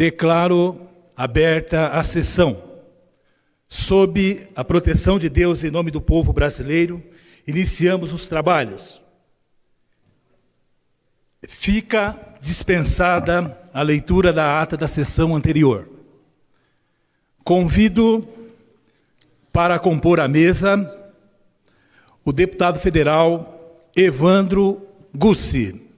Declaro aberta a sessão. Sob a proteção de Deus, em nome do povo brasileiro, iniciamos os trabalhos. Fica dispensada a leitura da ata da sessão anterior. Convido para compor a mesa o deputado federal Evandro Gussi.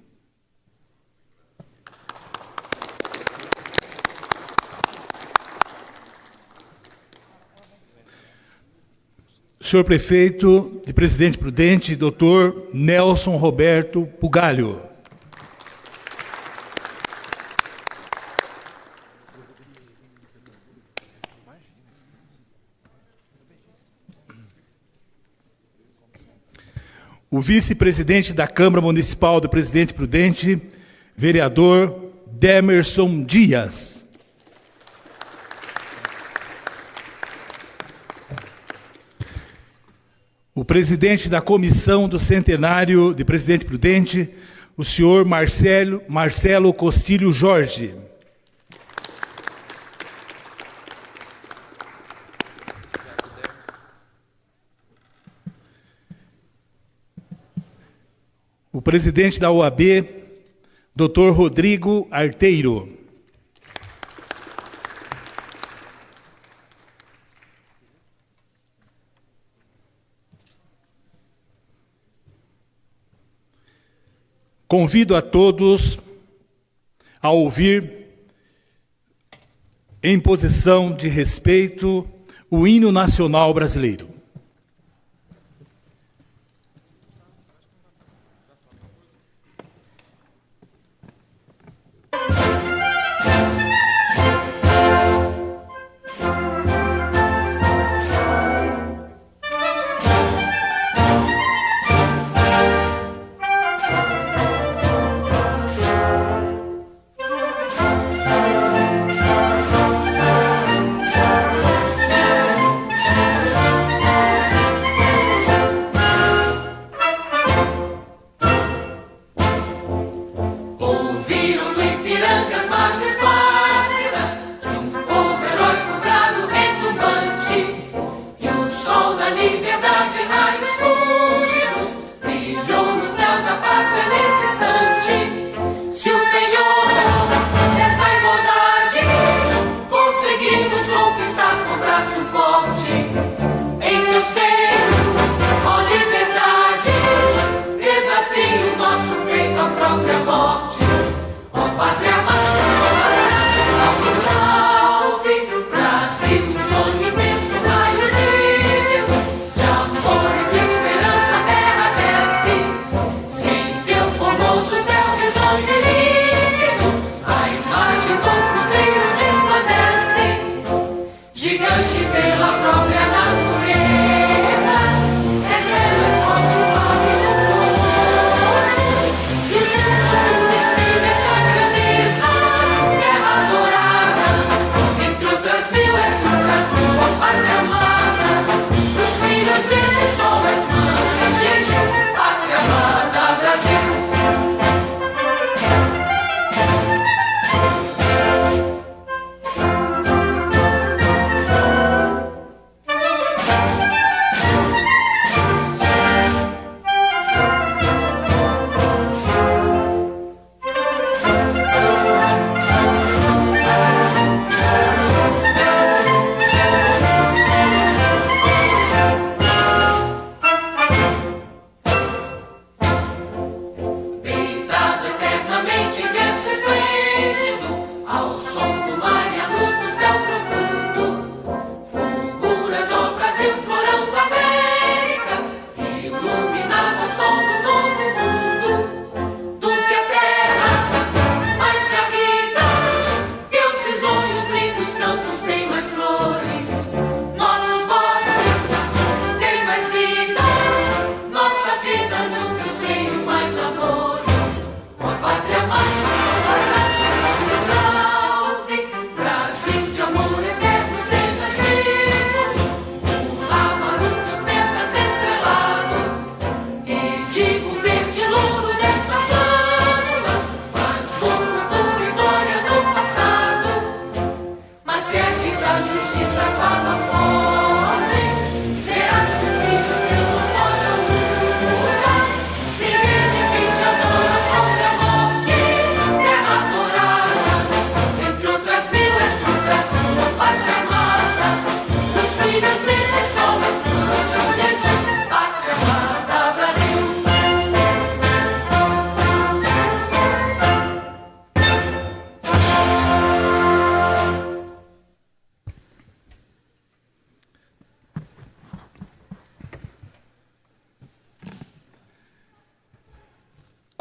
Senhor Prefeito de Presidente Prudente, Dr. Nelson Roberto Pugalho. O vice-presidente da Câmara Municipal do Presidente Prudente, vereador Demerson Dias. O presidente da Comissão do Centenário de Presidente Prudente, o senhor Marcelo Costilho Jorge. O presidente da OAB, Dr. Rodrigo Arteiro. Convido a todos a ouvir, em posição de respeito, o hino nacional brasileiro.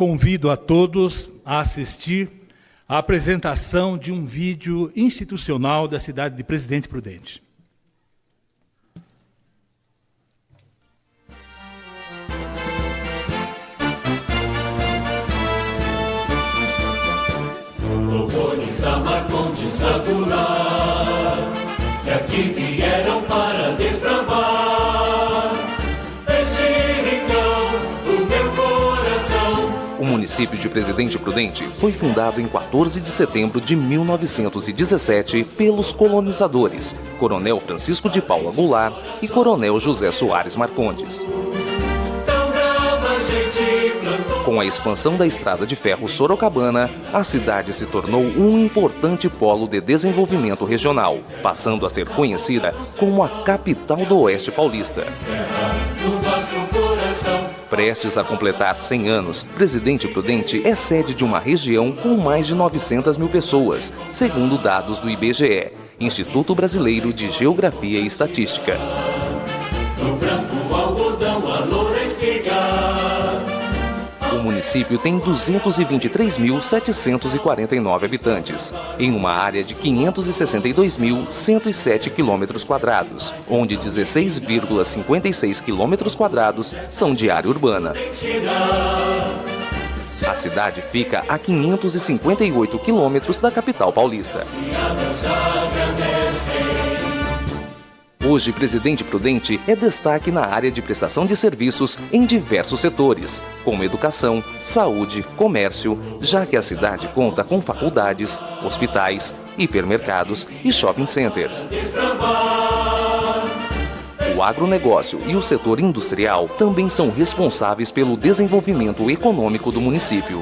convido a todos a assistir à apresentação de um vídeo institucional da cidade de Presidente Prudente. Louvores a Marcondes a Goulart, que aqui vieram para desbravar esse rincão do meu coração. O município de Presidente Prudente foi fundado em 14 de setembro de 1917 pelos colonizadores, Coronel Francisco de Paula Goulart e Coronel José Soares Marcondes. Com a expansão da estrada de ferro Sorocabana, a cidade se tornou um importante polo de desenvolvimento regional, passando a ser conhecida como a capital do Oeste Paulista. Prestes a completar 100 anos, Presidente Prudente é sede de uma região com mais de 900 mil pessoas, segundo dados do IBGE, Instituto Brasileiro de Geografia e Estatística. Do branco algodão, a loura espigar. O município tem 223.749 habitantes, em uma área de 562.107 km², onde 16,56 km² são de área urbana. A cidade fica a 558 quilômetros da capital paulista. Hoje, Presidente Prudente é destaque na área de prestação de serviços em diversos setores, como educação, saúde, comércio, já que a cidade conta com faculdades, hospitais, hipermercados e shopping centers. O agronegócio e o setor industrial também são responsáveis pelo desenvolvimento econômico do município.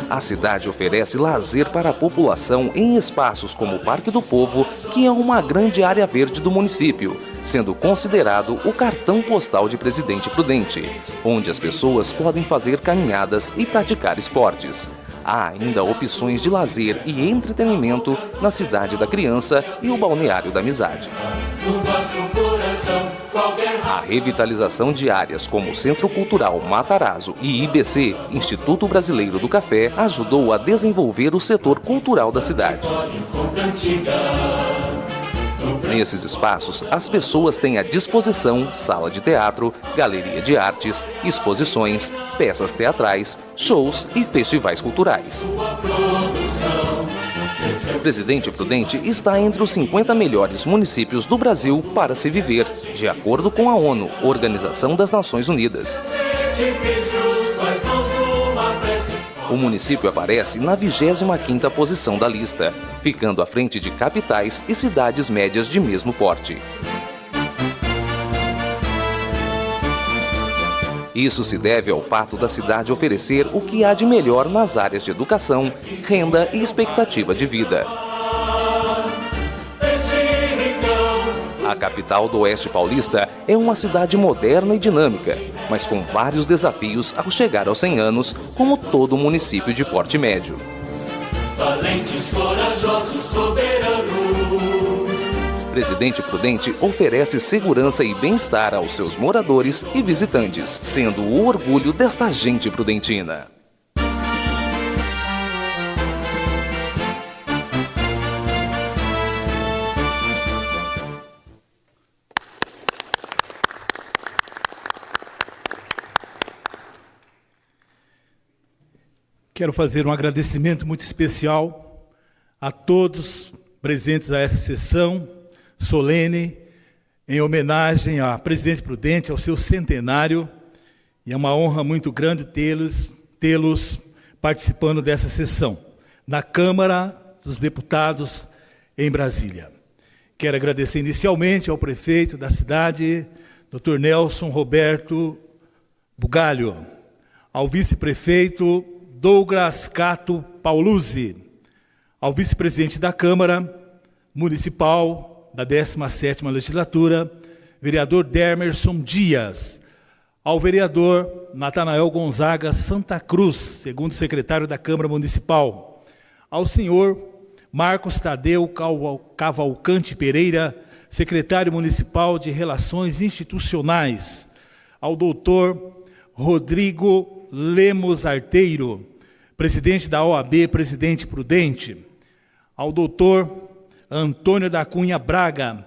A cidade oferece lazer para a população em espaços como o Parque do Povo, que é uma grande área verde do município, sendo considerado o cartão postal de Presidente Prudente, onde as pessoas podem fazer caminhadas e praticar esportes. Há ainda opções de lazer e entretenimento na Cidade da Criança e o Balneário da Amizade. A revitalização de áreas como o Centro Cultural Matarazzo e IBC, Instituto Brasileiro do Café, ajudou a desenvolver o setor cultural da cidade. Nesses espaços, as pessoas têm à disposição sala de teatro, galeria de artes, exposições, peças teatrais, shows e festivais culturais. Presidente Prudente está entre os 50 melhores municípios do Brasil para se viver, de acordo com a ONU, Organização das Nações Unidas. O município aparece na 25ª posição da lista, ficando à frente de capitais e cidades médias de mesmo porte. Isso se deve ao fato da cidade oferecer o que há de melhor nas áreas de educação, renda e expectativa de vida. A capital do Oeste Paulista é uma cidade moderna e dinâmica, mas com vários desafios ao chegar aos 100 anos, como todo município de porte médio. Valentes, corajosos, soberanos. Presidente Prudente oferece segurança e bem-estar aos seus moradores e visitantes, sendo o orgulho desta gente prudentina. Quero fazer um agradecimento muito especial a todos presentes a essa sessão solene, em homenagem a Presidente Prudente, ao seu centenário, e é uma honra muito grande tê-los participando dessa sessão, na Câmara dos Deputados em Brasília. Quero agradecer inicialmente ao prefeito da cidade, Dr. Nelson Roberto Bugalho, ao vice-prefeito Douglas Cato Pauluzzi, ao vice-presidente da Câmara Municipal da 17ª Legislatura, vereador Demerson Dias, ao vereador Natanael Gonzaga Santa Cruz, segundo secretário da Câmara Municipal, ao senhor Marcos Tadeu Cavalcante Pereira, secretário municipal de Relações Institucionais, ao doutor Rodrigo Lemos Arteiro, presidente da OAB Presidente Prudente, ao doutor Antônio da Cunha Braga,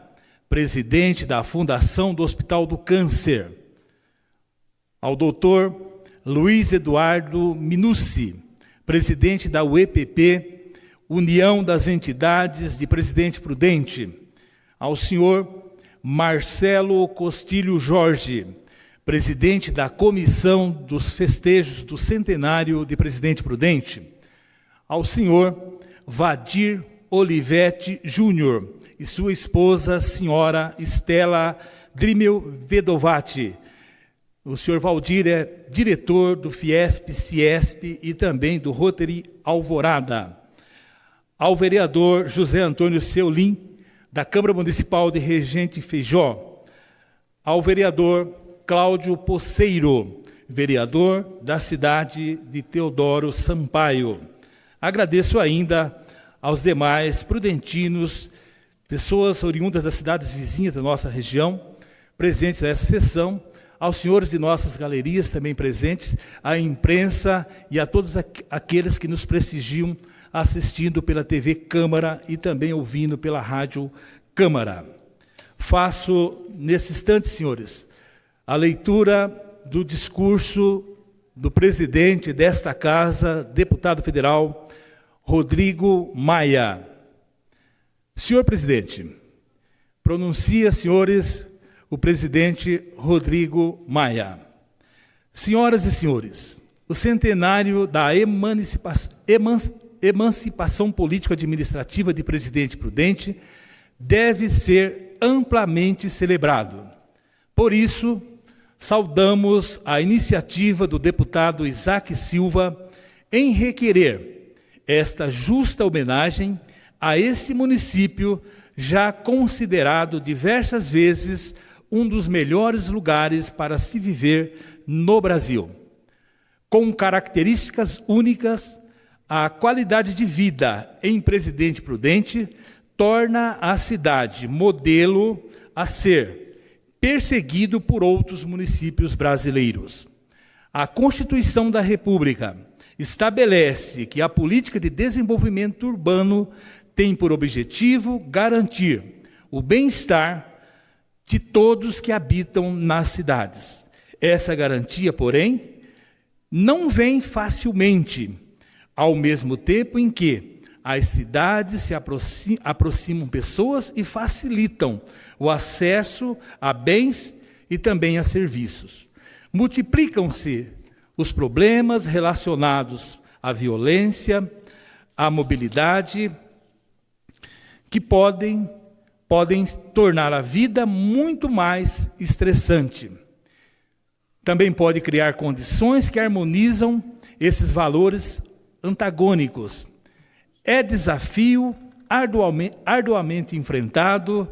presidente da Fundação do Hospital do Câncer, ao doutor Luiz Eduardo Minucci, presidente da UEPP, União das Entidades de Presidente Prudente, ao senhor Marcelo Costilho Jorge, presidente da Comissão dos Festejos do Centenário de Presidente Prudente, ao senhor Vadir Olivetti Júnior e sua esposa, senhora Estela Drimel Vedovati. O senhor Valdir é diretor do Fiesp-Ciesp e também do Rotary Alvorada. Ao vereador José Antônio Seulin, da Câmara Municipal de Regente Feijó. Ao vereador Cláudio Poceiro, vereador da cidade de Teodoro Sampaio. Agradeço ainda aos demais prudentinos, pessoas oriundas das cidades vizinhas da nossa região, presentes nessa sessão, aos senhores de nossas galerias também presentes, à imprensa e a todos aqueles que nos prestigiam assistindo pela TV Câmara e também ouvindo pela Rádio Câmara. Faço, nesse instante, senhores, a leitura do discurso do presidente desta Casa, deputado federal, Rodrigo Maia. Senhor presidente, pronuncia, senhores, o presidente Rodrigo Maia. Senhoras e senhores, o centenário da emancipação político-administrativa de Presidente Prudente deve ser amplamente celebrado. Por isso, saudamos a iniciativa do deputado Isaac Silva em requerer esta justa homenagem a esse município já considerado diversas vezes um dos melhores lugares para se viver no Brasil. Com características únicas, a qualidade de vida em Presidente Prudente torna a cidade modelo a ser perseguido por outros municípios brasileiros. A Constituição da República estabelece que a política de desenvolvimento urbano tem por objetivo garantir o bem-estar de todos que habitam nas cidades. Essa garantia, porém, não vem facilmente, ao mesmo tempo em que as cidades se aproximam pessoas e facilitam o acesso a bens e também a serviços. Multiplicam-se os problemas relacionados à violência, à mobilidade, que podem tornar a vida muito mais estressante. Também pode criar condições que harmonizam esses valores antagônicos. É desafio arduamente enfrentado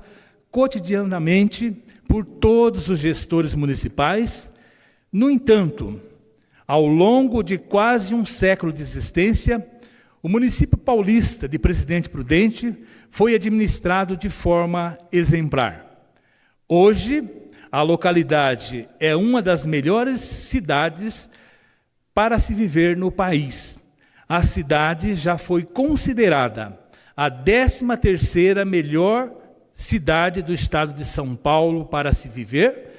cotidianamente por todos os gestores municipais. No entanto, ao longo de quase um século de existência, o município paulista de Presidente Prudente foi administrado de forma exemplar. Hoje, a localidade é uma das melhores cidades para se viver no país. A cidade já foi considerada a 13ª melhor cidade do estado de São Paulo para se viver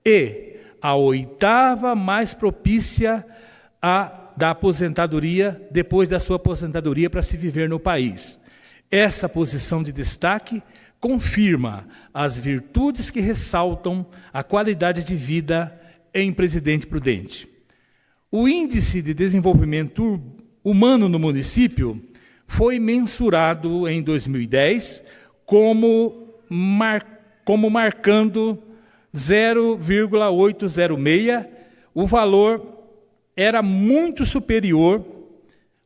e a 8ª mais propícia da aposentadoria, depois da sua aposentadoria, para se viver no país. Essa posição de destaque confirma as virtudes que ressaltam a qualidade de vida em Presidente Prudente. O Índice de Desenvolvimento Humano no município foi mensurado em 2010 como marcando 0,806, o valor era muito superior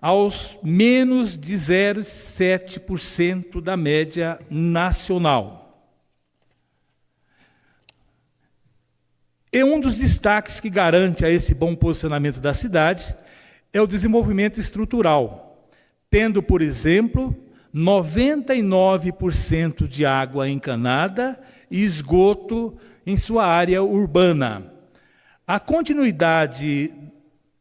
aos menos de 0,7% da média nacional. E um dos destaques que garante a esse bom posicionamento da cidade é o desenvolvimento estrutural, tendo, por exemplo, 99% de água encanada e esgoto em sua área urbana. A continuidade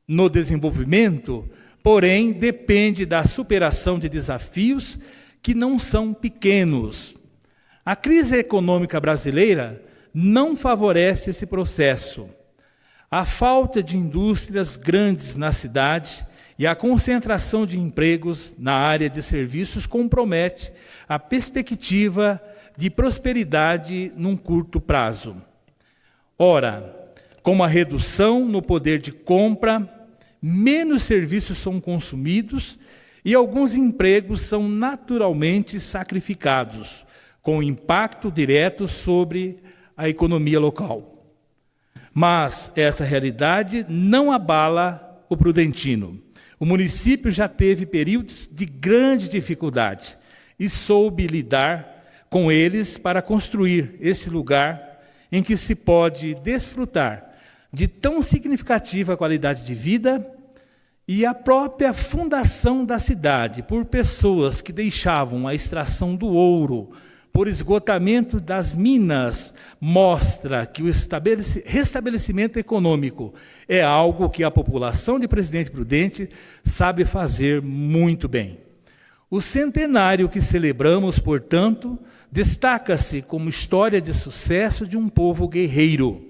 no desenvolvimento, porém depende da superação de desafios que não são pequenos. A crise econômica brasileira não favorece esse processo. A falta de indústrias grandes na cidade e a concentração de empregos na área de serviços compromete a perspectiva de prosperidade num curto prazo. Ora, com a redução no poder de compra, menos serviços são consumidos e alguns empregos são naturalmente sacrificados, com impacto direto sobre a economia local. Mas essa realidade não abala o Prudentino. O município já teve períodos de grande dificuldade e soube lidar com eles para construir esse lugar em que se pode desfrutar de tão significativa qualidade de vida e a própria fundação da cidade por pessoas que deixavam a extração do ouro por esgotamento das minas mostra que o restabelecimento econômico é algo que a população de Presidente Prudente sabe fazer muito bem. O centenário que celebramos, portanto, destaca-se como história de sucesso de um povo guerreiro,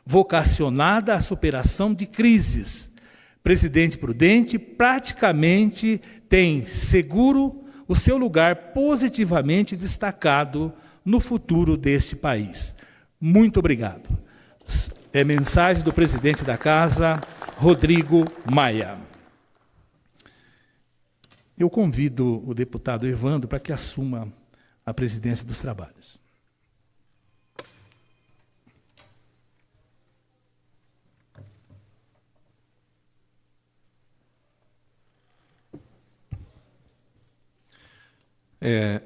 vocacionada à superação de crises. Presidente Prudente praticamente tem seguro o seu lugar positivamente destacado no futuro deste país. Muito obrigado. É mensagem do presidente da Casa, Rodrigo Maia. Eu convido o deputado Evandro para que assuma a presidência dos trabalhos.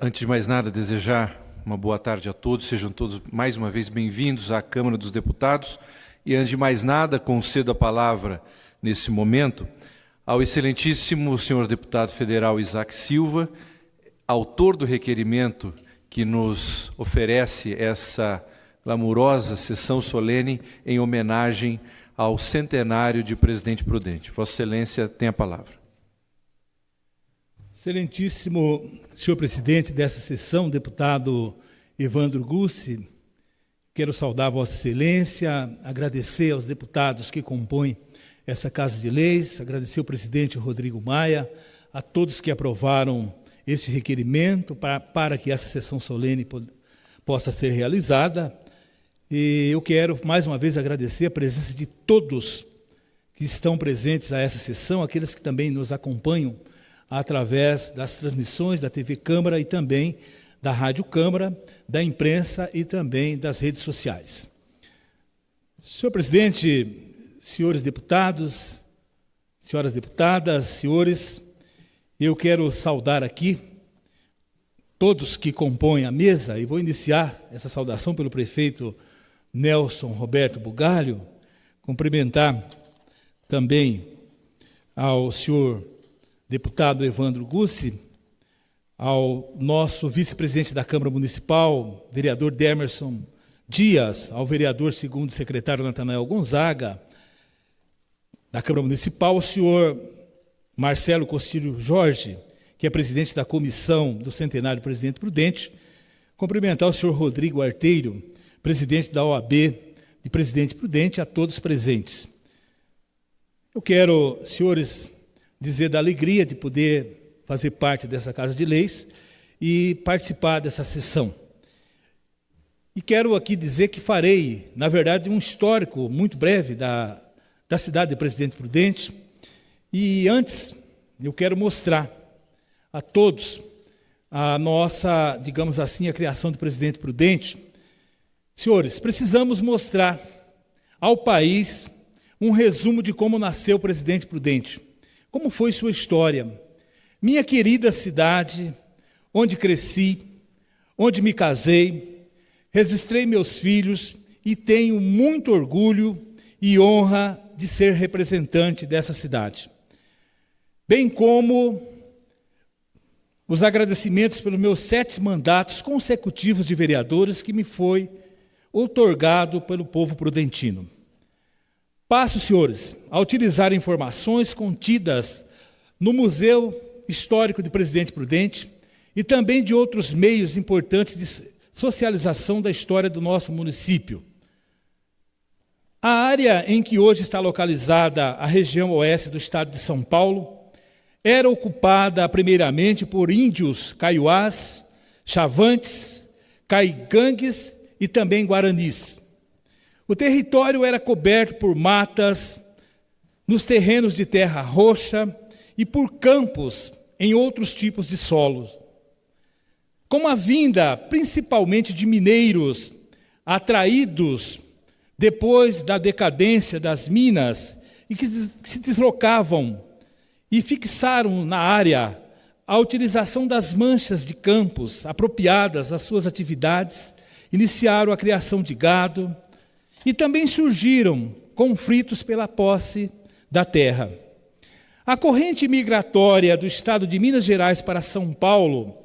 Antes de mais nada, desejar uma boa tarde a todos, sejam todos mais uma vez bem-vindos à Câmara dos Deputados. E antes de mais nada, concedo a palavra nesse momento ao excelentíssimo senhor deputado federal Isaac Silva, autor do requerimento que nos oferece essa glamurosa sessão solene em homenagem ao centenário de Presidente Prudente. Vossa Excelência tem a palavra. Excelentíssimo senhor presidente dessa sessão, deputado Evandro Gussi, quero saudar Vossa Excelência, agradecer aos deputados que compõem essa Casa de Leis, agradecer ao presidente Rodrigo Maia, a todos que aprovaram este requerimento para que essa sessão solene possa ser realizada. E eu quero, mais uma vez, agradecer a presença de todos que estão presentes a essa sessão, aqueles que também nos acompanham através das transmissões da TV Câmara e também da Rádio Câmara, da imprensa e também das redes sociais. Senhor presidente, senhores deputados, senhoras deputadas, senhores, eu quero saudar aqui todos que compõem a mesa e vou iniciar essa saudação pelo prefeito Nelson Roberto Bugalho, cumprimentar também ao senhor deputado Evandro Gussi, ao nosso vice-presidente da Câmara Municipal, vereador Demerson Dias, ao vereador segundo secretário Natanael Gonzaga, da Câmara Municipal, ao senhor Marcelo Costilho Jorge, que é presidente da Comissão do Centenário Presidente Prudente, cumprimentar o senhor Rodrigo Arteiro, presidente da OAB de Presidente Prudente, a todos presentes. Eu quero, senhores, dizer da alegria de poder fazer parte dessa Casa de Leis e participar dessa sessão. E quero aqui dizer que farei, na verdade, um histórico muito breve da cidade de Presidente Prudente. E antes, eu quero mostrar a todos a nossa, digamos assim, a criação do Presidente Prudente. Senhores, precisamos mostrar ao país um resumo de como nasceu o Presidente Prudente. Como foi sua história? Minha querida cidade, onde cresci, onde me casei, registrei meus filhos e tenho muito orgulho e honra de ser representante dessa cidade. Bem como os agradecimentos pelos meus 7 mandatos consecutivos de vereadores que me foi outorgado pelo povo prudentino. Passo, senhores, a utilizar informações contidas no Museu Histórico de Presidente Prudente e também de outros meios importantes de socialização da história do nosso município. A área em que hoje está localizada a região oeste do estado de São Paulo era ocupada primeiramente por índios caiuás, chavantes, caigangues e também guaranis. O território era coberto por matas, nos terrenos de terra roxa e por campos em outros tipos de solos. Com a vinda principalmente de mineiros atraídos depois da decadência das minas e que se deslocavam e fixaram na área a utilização das manchas de campos apropriadas às suas atividades, iniciaram a criação de gado e também surgiram conflitos pela posse da terra. A corrente migratória do estado de Minas Gerais para São Paulo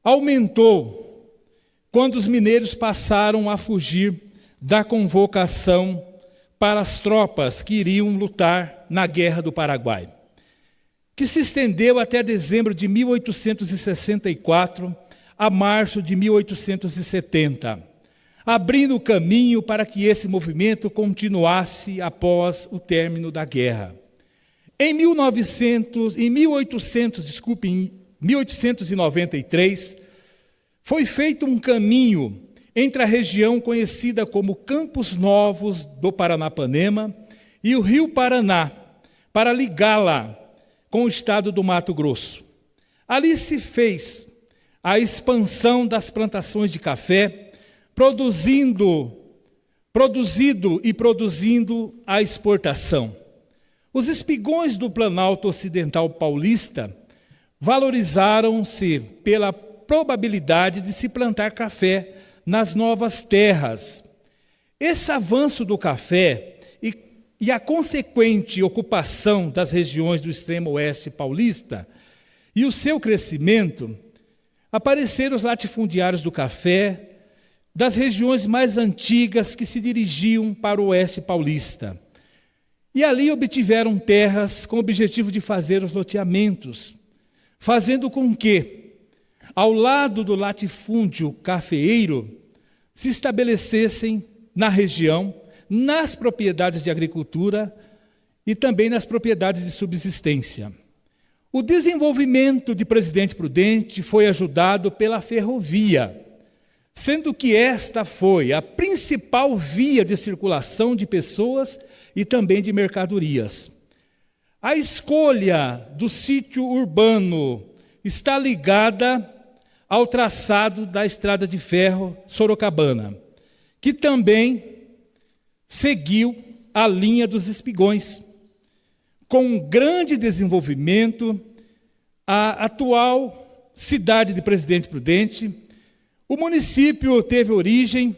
aumentou quando os mineiros passaram a fugir da convocação para as tropas que iriam lutar na Guerra do Paraguai, que se estendeu até dezembro de 1864 a março de 1870, abrindo o caminho para que esse movimento continuasse após o término da guerra. Em 1893, foi feito um caminho entre a região conhecida como Campos Novos do Paranapanema e o Rio Paraná, para ligá-la com o estado do Mato Grosso. Ali se fez a expansão das plantações de café, produzindo a exportação. Os espigões do Planalto Ocidental Paulista valorizaram-se pela probabilidade de se plantar café nas novas terras. Esse avanço do café e a consequente ocupação das regiões do extremo oeste paulista e o seu crescimento, apareceram os latifundiários do café das regiões mais antigas que se dirigiam para o oeste paulista. E ali obtiveram terras com o objetivo de fazer os loteamentos, fazendo com que, ao lado do latifúndio cafeeiro, se estabelecessem na região, nas propriedades de agricultura e também nas propriedades de subsistência. O desenvolvimento de Presidente Prudente foi ajudado pela ferrovia, sendo que esta foi a principal via de circulação de pessoas e também de mercadorias. A escolha do sítio urbano está ligada ao traçado da estrada de ferro Sorocabana, que também seguiu a linha dos espigões. Com um grande desenvolvimento, a atual cidade de Presidente Prudente, o município teve origem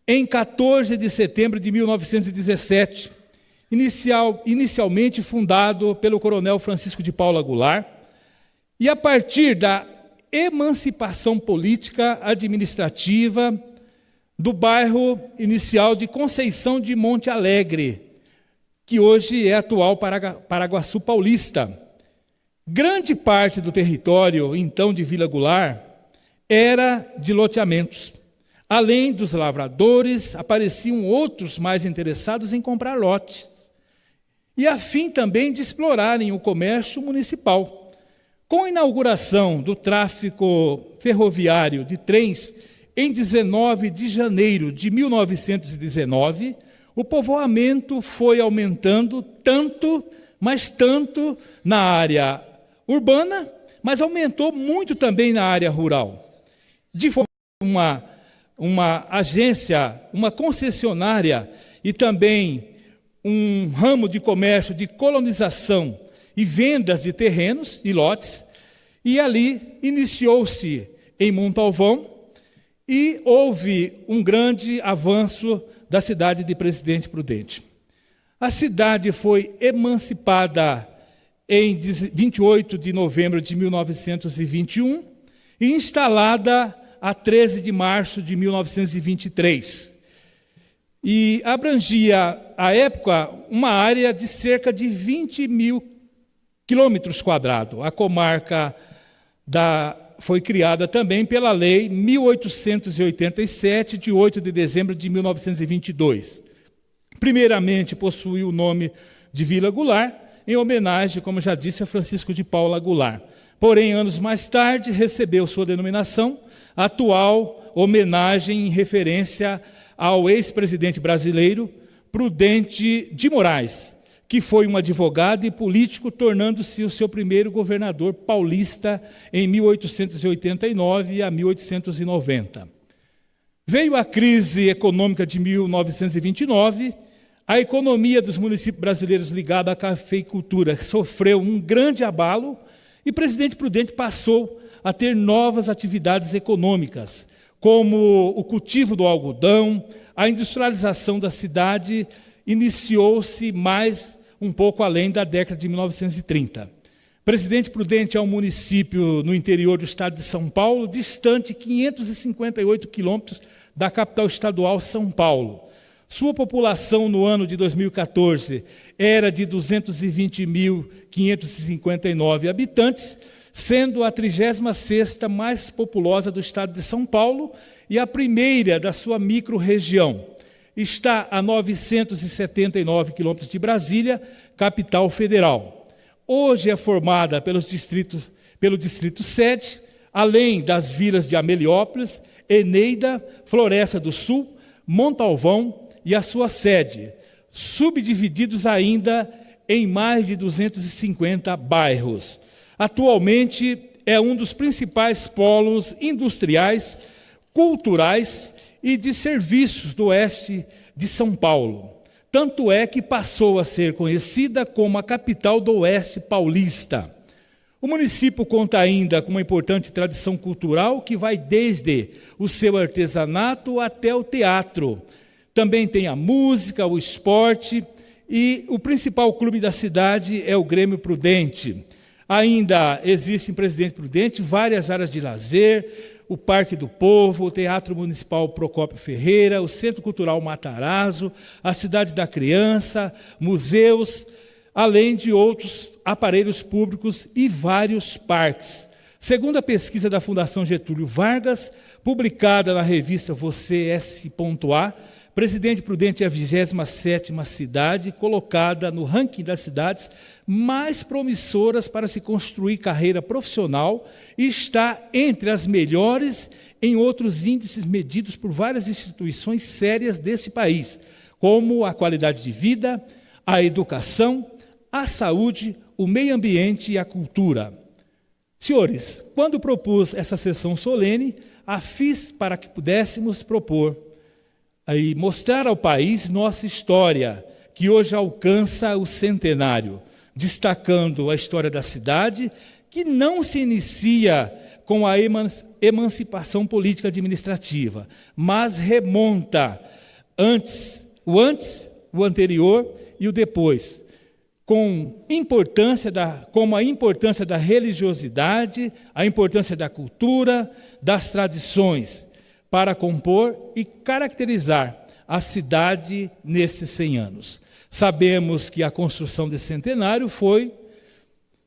em 14 de setembro de 1917, inicialmente fundado pelo coronel Francisco de Paula Goulart, e a partir da emancipação política administrativa do bairro inicial de Conceição de Monte Alegre, que hoje é atual Paraguaçu Paulista. Grande parte do território, então, de Vila Goulart, era de loteamentos. Além dos lavradores, apareciam outros mais interessados em comprar lotes, e a fim também de explorarem o comércio municipal. Com a inauguração do tráfego ferroviário de trens em 19 de janeiro de 1919, o povoamento foi aumentando tanto na área urbana, mas aumentou muito também na área rural. De forma uma agência, uma concessionária e também um ramo de comércio de colonização e vendas de terrenos e lotes, e ali iniciou-se em Montalvão e houve um grande avanço da cidade de Presidente Prudente. A cidade foi emancipada em 28 de novembro de 1921 e instalada a 13 de março de 1923. e abrangia, à época, uma área de cerca de 20 mil quilômetros quadrados. A comarca foi criada também pela Lei 1887, de 8 de dezembro de 1922. Primeiramente, possuiu o nome de Vila Goulart, em homenagem, como já disse, a Francisco de Paula Goulart. Porém, anos mais tarde, recebeu sua denominação atual, homenagem em referência ao ex-presidente brasileiro Prudente de Moraes, que foi um advogado e político, tornando-se o seu primeiro governador paulista em 1889 a 1890. Veio a crise econômica de 1929, a economia dos municípios brasileiros ligada à cafeicultura sofreu um grande abalo e o presidente Prudente passou a ter novas atividades econômicas, como o cultivo do algodão. A industrialização da cidade iniciou-se mais um pouco além da década de 1930. Presidente Prudente é um município no interior do estado de São Paulo, distante 558 quilômetros da capital estadual, São Paulo. Sua população no ano de 2014 era de 220.559 habitantes, sendo a 36ª mais populosa do estado de São Paulo e a primeira da sua microrregião. Está a 979 quilômetros de Brasília, capital federal. Hoje é formada pelo Distrito Sede, além das vilas de Ameliópolis, Eneida, Floresta do Sul, Montalvão e a sua sede, subdivididos ainda em mais de 250 bairros. Atualmente é um dos principais polos industriais, culturais e de serviços do oeste de São Paulo. Tanto é que passou a ser conhecida como a capital do oeste paulista. O município conta ainda com uma importante tradição cultural que vai desde o seu artesanato até o teatro. Também tem a música, o esporte e o principal clube da cidade é o Grêmio Prudente. Ainda existe em Presidente Prudente várias áreas de lazer, o Parque do Povo, o Teatro Municipal Procópio Ferreira, o Centro Cultural Matarazzo, a Cidade da Criança, museus, além de outros aparelhos públicos e vários parques. Segundo a pesquisa da Fundação Getúlio Vargas, publicada na revista Você S.A., Presidente Prudente é a 27ª cidade colocada no ranking das cidades mais promissoras para se construir carreira profissional e está entre as melhores em outros índices medidos por várias instituições sérias deste país, como a qualidade de vida, a educação, a saúde, o meio ambiente e a cultura. Senhores, quando propus essa sessão solene, a fiz para que pudéssemos propor e mostrar ao país nossa história, que hoje alcança o centenário, destacando a história da cidade, que não se inicia com a emancipação política administrativa, mas remonta o anterior e o depois, como a importância da religiosidade, a importância da cultura, das tradições, para compor e caracterizar a cidade nesses 100 anos. Sabemos que a construção desse centenário foi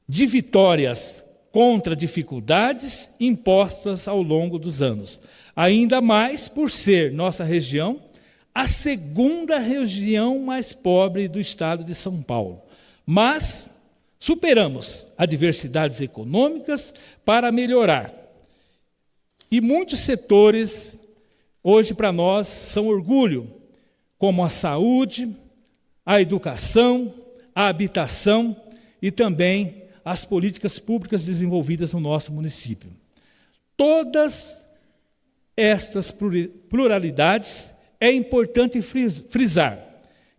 de vitórias contra dificuldades impostas ao longo dos anos. Ainda mais por ser nossa região a segunda região mais pobre do estado de São Paulo. Mas superamos adversidades econômicas para melhorar. E muitos setores, hoje para nós, são orgulho, como a saúde, a educação, a habitação e também as políticas públicas desenvolvidas no nosso município. Todas estas pluralidades, é importante frisar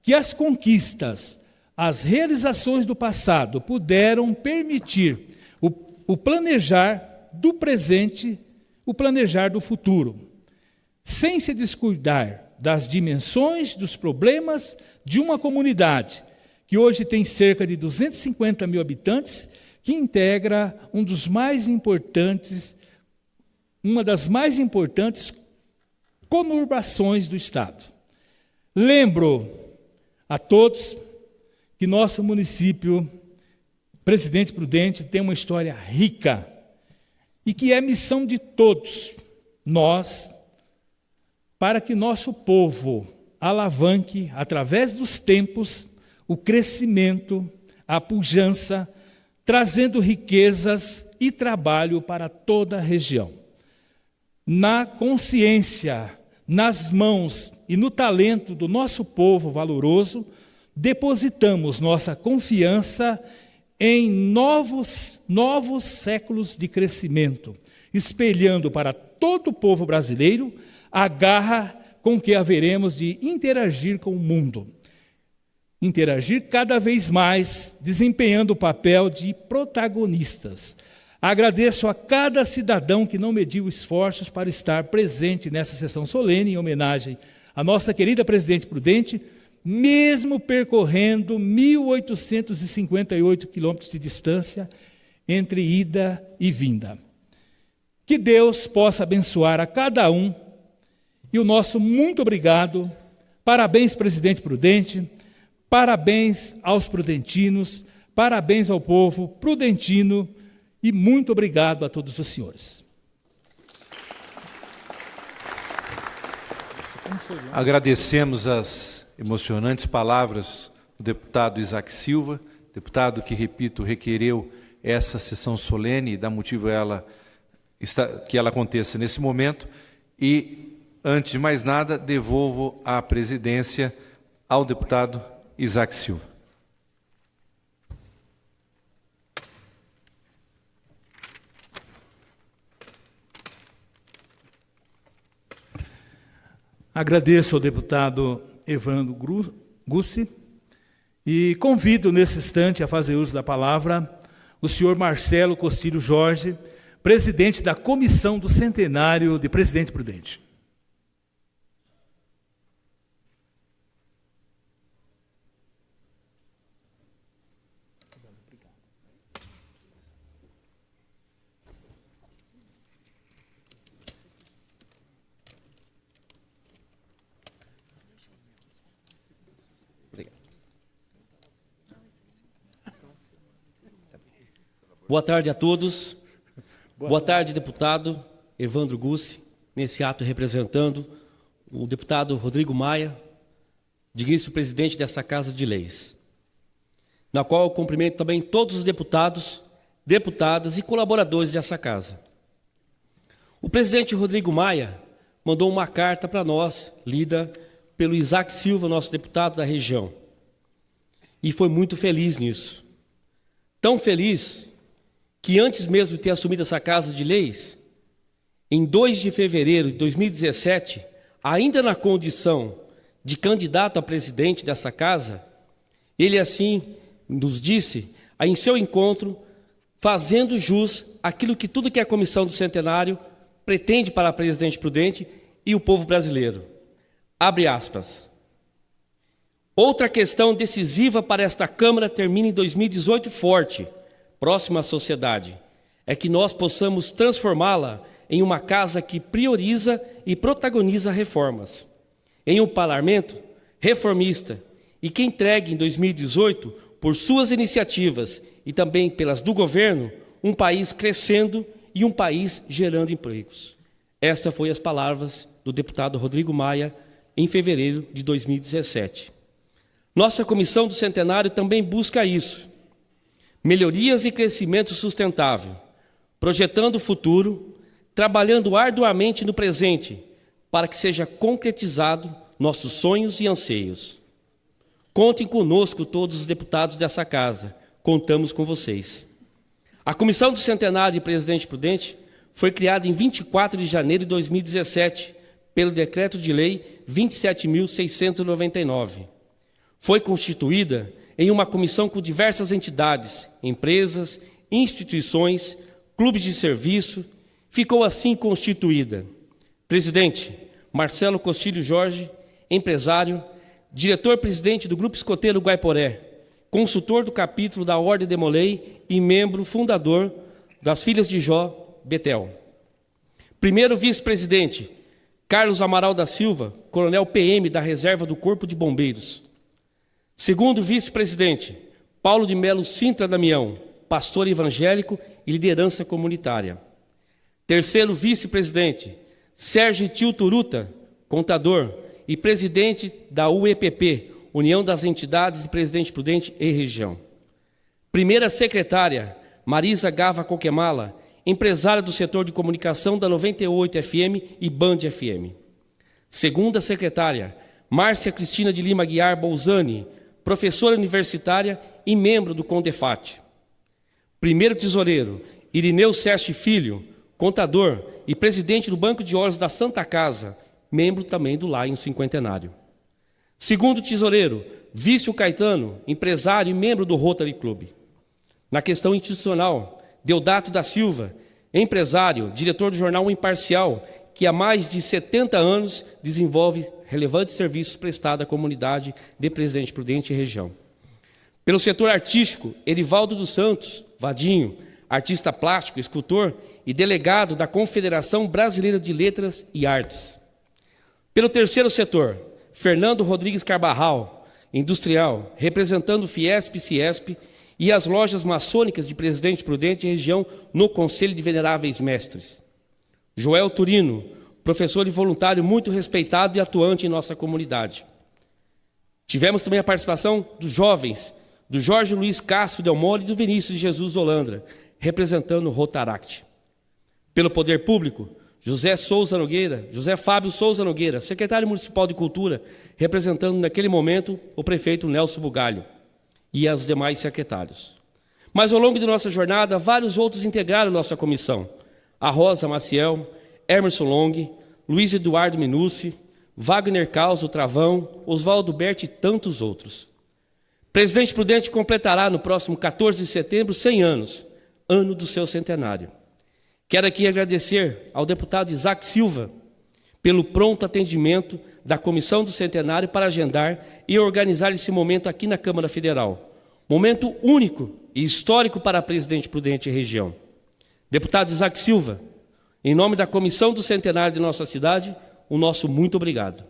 que as conquistas, as realizações do passado puderam permitir o planejar do presente, o planejar do futuro, sem se descuidar das dimensões dos problemas de uma comunidade que hoje tem cerca de 250 mil habitantes, que integra uma das mais importantes conurbações do Estado. Lembro a todos que nosso município, Presidente Prudente, tem uma história rica e que é missão de todos nós para que nosso povo alavanque, através dos tempos, o crescimento, a pujança, trazendo riquezas e trabalho para toda a região. Na consciência, nas mãos e no talento do nosso povo valoroso, depositamos nossa confiança em novos séculos de crescimento, espelhando para todo o povo brasileiro a garra com que haveremos de interagir com o mundo. Interagir cada vez mais, desempenhando o papel de protagonistas. Agradeço a cada cidadão que não mediu esforços para estar presente nessa sessão solene, em homenagem à nossa querida Presidente Prudente, mesmo percorrendo 1.858 quilômetros de distância entre ida e vinda. Que Deus possa abençoar a cada um, e o nosso muito obrigado. Parabéns, Presidente Prudente. Parabéns aos prudentinos, parabéns ao povo prudentino e muito obrigado a todos os senhores. Agradecemos as emocionantes palavras do deputado Isaac Silva, deputado que, repito, requereu essa sessão solene e dá motivo a ela que ela aconteça nesse momento. E, antes de mais nada, devolvo a presidência ao deputado Isaac Silva. Agradeço ao deputado Evandro Gussi e convido nesse instante a fazer uso da palavra o senhor Marcelo Costilho Jorge, presidente da Comissão do Centenário de Presidente Prudente. Boa tarde a todos. Boa tarde, deputado Evandro Gussi, nesse ato representando o deputado Rodrigo Maia, digníssimo presidente dessa Casa de Leis, na qual eu cumprimento também todos os deputados, deputadas e colaboradores dessa casa. O presidente Rodrigo Maia mandou uma carta para nós, lida pelo Isaac Silva, nosso deputado da região, e foi muito feliz nisso. Tão feliz que antes mesmo de ter assumido essa Casa de Leis, em 2 de fevereiro de 2017, ainda na condição de candidato a presidente dessa casa, ele assim nos disse, em seu encontro, fazendo jus àquilo que tudo que a Comissão do Centenário pretende para a Presidente Prudente e o povo brasileiro. Abre aspas. Outra questão decisiva para esta Câmara termina em 2018 forte, próxima à sociedade, é que nós possamos transformá-la em uma casa que prioriza e protagoniza reformas, em um parlamento reformista e que entregue em 2018, por suas iniciativas e também pelas do governo, um país crescendo e um país gerando empregos. Essas foram as palavras do deputado Rodrigo Maia em fevereiro de 2017. Nossa Comissão do Centenário também busca isso, melhorias e crescimento sustentável, projetando o futuro, trabalhando arduamente no presente, para que seja concretizado nossos sonhos e anseios. Contem conosco todos os deputados dessa casa, contamos com vocês. A Comissão do Centenário de Presidente Prudente foi criada em 24 de janeiro de 2017, pelo Decreto de Lei 27.699. Foi constituída em uma comissão com diversas entidades, empresas, instituições, clubes de serviço, ficou assim constituída. Presidente, Marcelo Costilho Jorge, empresário, diretor-presidente do Grupo Escoteiro Guaiporé, consultor do capítulo da Ordem de Molay e membro fundador das Filhas de Jó, Betel. Primeiro vice-presidente, Carlos Amaral da Silva, coronel PM da Reserva do Corpo de Bombeiros. Segundo vice-presidente, Paulo de Melo Sintra Damião, pastor evangélico e liderança comunitária. Terceiro vice-presidente, Sérgio Tio Turuta, contador e presidente da UEPP, União das Entidades de Presidente Prudente e Região. Primeira secretária, Marisa Gava Coquemala, empresária do setor de comunicação da 98 FM e Band FM. Segunda secretária, Márcia Cristina de Lima Guiar Bolzani, professora universitária e membro do CONDEFAT. Primeiro tesoureiro, Irineu Seste Filho, contador e presidente do Banco de Horas da Santa Casa, membro também do Lion Cinquentenário. Segundo tesoureiro, Vício Caetano, empresário e membro do Rotary Club. Na questão institucional, Deodato da Silva, empresário, diretor do jornal O Imparcial, que há mais de 70 anos desenvolve relevantes serviços prestados à comunidade de Presidente Prudente e região. Pelo setor artístico, Erivaldo dos Santos, Vadinho, artista plástico, escultor e delegado da Confederação Brasileira de Letras e Artes. Pelo terceiro setor, Fernando Rodrigues Carbarral, industrial, representando o Fiesp e Ciesp e as lojas maçônicas de Presidente Prudente e região no Conselho de Veneráveis Mestres. Joel Turino, professor e voluntário muito respeitado e atuante em nossa comunidade. Tivemos também a participação dos jovens, do Jorge Luiz Castro Del Mole e do Vinícius de Jesus Holandra, representando o Rotaract. Pelo Poder Público, José Fábio Souza Nogueira, secretário municipal de Cultura, representando naquele momento o prefeito Nelson Bugalho e os demais secretários. Mas ao longo de nossa jornada, vários outros integraram nossa comissão. A Rosa Maciel, Emerson Long, Luiz Eduardo Minucci, Wagner Caos, o Travão, Oswaldo Berti e tantos outros. Presidente Prudente completará no próximo 14 de setembro 100 anos, ano do seu centenário. Quero aqui agradecer ao deputado Isaac Silva pelo pronto atendimento da Comissão do Centenário para agendar e organizar esse momento aqui na Câmara Federal. Momento único e histórico para a Presidente Prudente e região. Deputado Isaac Silva, em nome da Comissão do Centenário de nossa cidade, o nosso muito obrigado.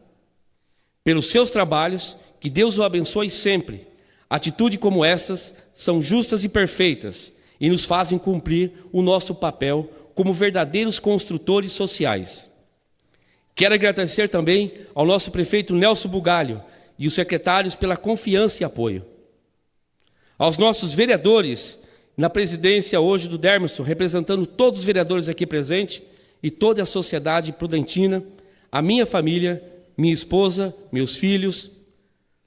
Pelos seus trabalhos, que Deus o abençoe sempre. Atitudes como estas são justas e perfeitas e nos fazem cumprir o nosso papel como verdadeiros construtores sociais. Quero agradecer também ao nosso prefeito Nelson Bugalho e os secretários pela confiança e apoio. Aos nossos vereadores, na presidência hoje do Dermerson, representando todos os vereadores aqui presentes e toda a sociedade prudentina, a minha família, minha esposa, meus filhos.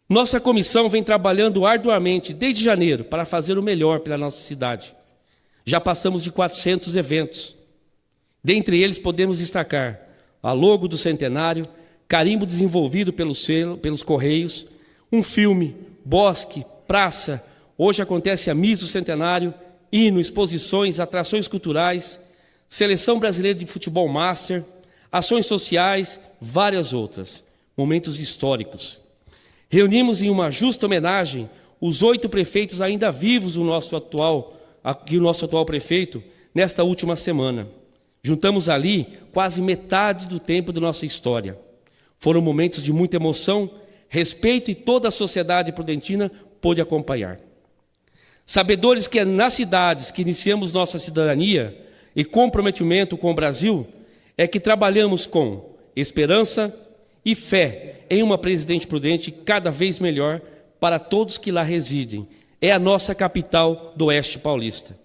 Nossa comissão vem trabalhando arduamente desde janeiro para fazer o melhor pela nossa cidade. Já passamos de 400 eventos. Dentre eles podemos destacar a logo do centenário, carimbo desenvolvido pelos Correios, um filme, bosque, praça, hoje acontece a Miss do Centenário, hino, exposições, atrações culturais, Seleção Brasileira de Futebol Master, ações sociais, várias outras, momentos históricos. Reunimos em uma justa homenagem os 8 prefeitos ainda vivos do nosso atual prefeito, nesta última semana. Juntamos ali quase metade do tempo da nossa história. Foram momentos de muita emoção, respeito e toda a sociedade prudentina pôde acompanhar. Sabedores que nas cidades que iniciamos nossa cidadania e comprometimento com o Brasil, é que trabalhamos com esperança e fé em uma Presidente Prudente cada vez melhor para todos que lá residem. É a nossa capital do Oeste Paulista.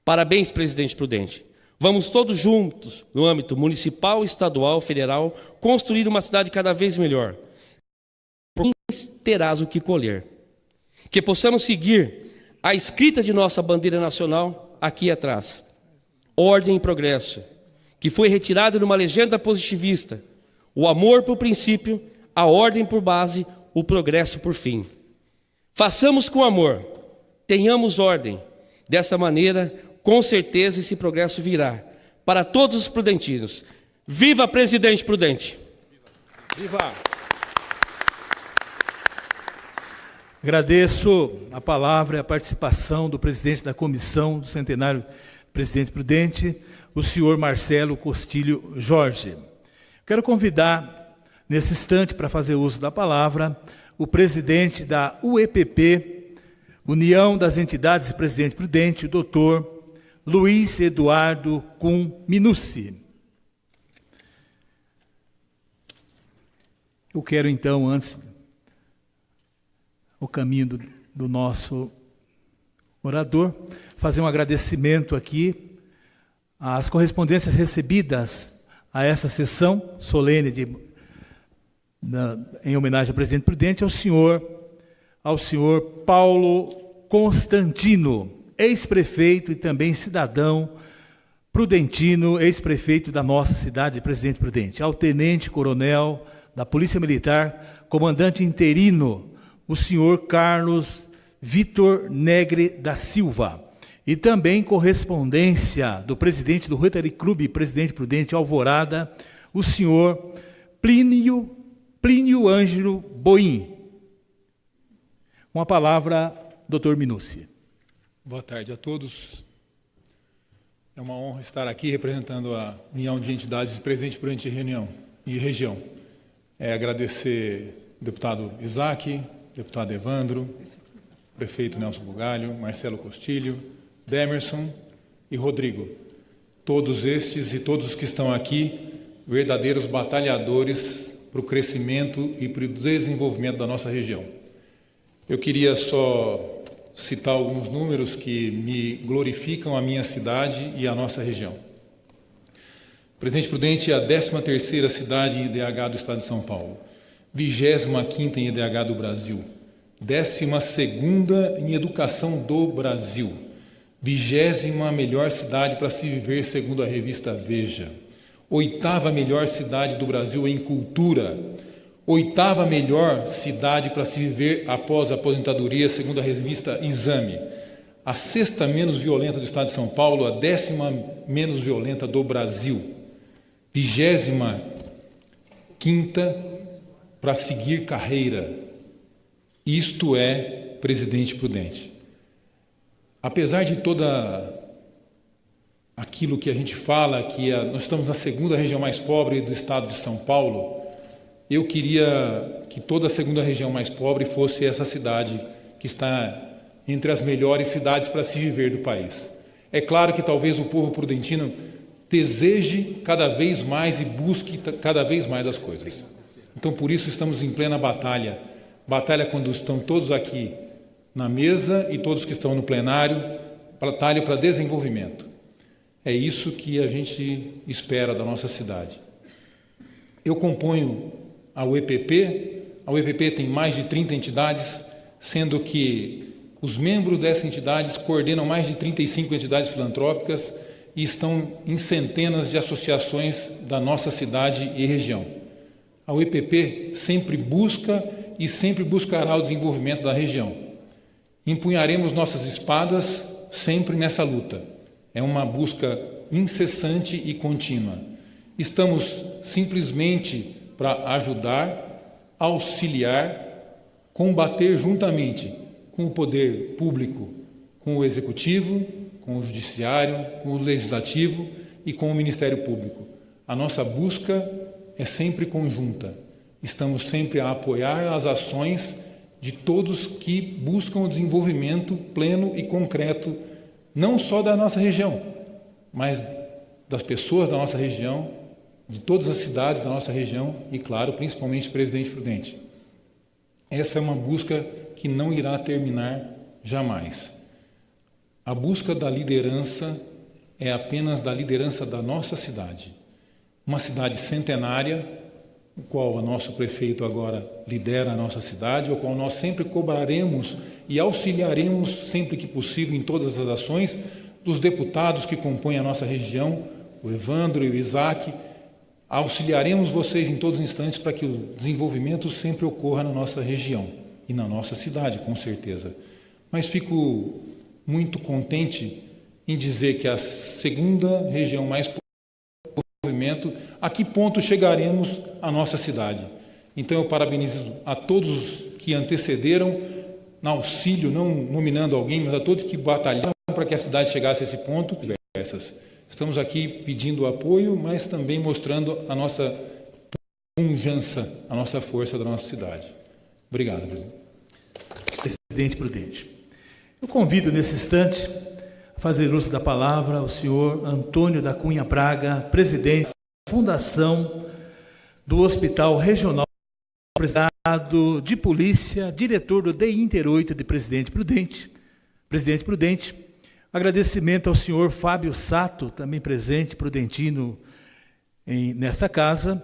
Parabéns, Presidente Prudente. Vamos todos juntos, no âmbito municipal, estadual, federal, construir uma cidade cada vez melhor. Terás o que colher. Que possamos seguir a escrita de nossa bandeira nacional aqui atrás. Ordem e progresso, que foi retirada numa legenda positivista. O amor por princípio, a ordem por base, o progresso por fim. Façamos com amor, tenhamos ordem. Dessa maneira, com certeza esse progresso virá para todos os prudentinos. Viva Presidente Prudente! Viva! Agradeço a palavra e a participação do presidente da Comissão do Centenário Presidente Prudente, o senhor Marcelo Costilho Jorge. Quero convidar, nesse instante, para fazer uso da palavra, o presidente da UEPP, União das Entidades e Presidente Prudente, o doutor Luiz Eduardo Kuhn Minucci. Eu quero, então, antes, o caminho do nosso orador, fazer um agradecimento aqui às correspondências recebidas a essa sessão solene em homenagem ao presidente Prudente, ao senhor Paulo Constantino, ex-prefeito e também cidadão prudentino, ex-prefeito da nossa cidade de Presidente Prudente, ao tenente-coronel da Polícia Militar, comandante interino, o senhor Carlos Vitor Negre da Silva, e também correspondência do presidente do Rotary Club Presidente Prudente Alvorada, o senhor Plínio Ângelo Boim. Com a palavra, doutor Minucci. Boa tarde a todos. É uma honra estar aqui representando a União de Entidades de Presidente Prudente e Região. Agradecer ao deputado Isaac, deputado Evandro, prefeito Nelson Bugalho, Marcelo Costilho, Demerson e Rodrigo. Todos estes e todos os que estão aqui, verdadeiros batalhadores para o crescimento e para o desenvolvimento da nossa região. Eu queria só citar alguns números que me glorificam a minha cidade e a nossa região. Presidente Prudente é a 13ª cidade em IDH do Estado de São Paulo, 25ª em IDH do Brasil, 12ª em educação do Brasil, 20ª melhor cidade para se viver segundo a revista Veja, 8ª melhor cidade do Brasil em cultura, 8ª melhor cidade para se viver após a aposentadoria segundo a revista Exame, a 6ª menos violenta do Estado de São Paulo, a 10ª menos violenta do Brasil, 25ª para seguir carreira. Isto é Presidente Prudente. Apesar de toda aquilo que a gente fala, que nós estamos na 2ª região mais pobre do estado de São Paulo, eu queria que toda a 2ª região mais pobre fosse essa cidade que está entre as melhores cidades para se viver do país. É claro que talvez o povo prudentino deseje cada vez mais e busque cada vez mais as coisas. Então, por isso, estamos em plena batalha quando estão todos aqui na mesa e todos que estão no plenário, batalha para desenvolvimento. É isso que a gente espera da nossa cidade. Eu componho a UEPP tem mais de 30 entidades, sendo que os membros dessas entidades coordenam mais de 35 entidades filantrópicas e estão em centenas de associações da nossa cidade e região. A UEPP sempre busca e sempre buscará o desenvolvimento da região. Empunharemos nossas espadas sempre nessa luta. É uma busca incessante e contínua. Estamos simplesmente para ajudar, auxiliar, combater juntamente com o poder público, com o executivo, com o judiciário, com o legislativo e com o Ministério Público. A nossa busca é sempre conjunta. Estamos sempre a apoiar as ações de todos que buscam o desenvolvimento pleno e concreto, não só da nossa região, mas das pessoas da nossa região, de todas as cidades da nossa região e, claro, principalmente Presidente Prudente. Essa é uma busca que não irá terminar jamais. A busca da liderança é apenas da liderança da nossa cidade. Uma cidade centenária, o qual o nosso prefeito agora lidera a nossa cidade, o qual nós sempre cobraremos e auxiliaremos sempre que possível em todas as ações dos deputados que compõem a nossa região, o Evandro e o Isaac. Auxiliaremos vocês em todos os instantes para que o desenvolvimento sempre ocorra na nossa região e na nossa cidade, com certeza. Mas fico muito contente em dizer que a 2ª região mais pobre do desenvolvimento, a que ponto chegaremos a nossa cidade. Então eu parabenizo a todos que antecederam no auxílio, não nominando alguém, mas a todos que batalharam para que a cidade chegasse a esse ponto. Estamos aqui pedindo apoio, mas também mostrando a nossa pujança, a nossa força da nossa cidade. Obrigado, presidente. Presidente Prudente. Eu convido nesse instante a fazer uso da palavra o senhor Antônio da Cunha Braga, presidente da Fundação do Hospital Regional de Polícia, diretor do DI Inter 8 de Presidente Prudente. Presidente Prudente, agradecimento ao senhor Fábio Sato, também presente, prudentino nessa casa.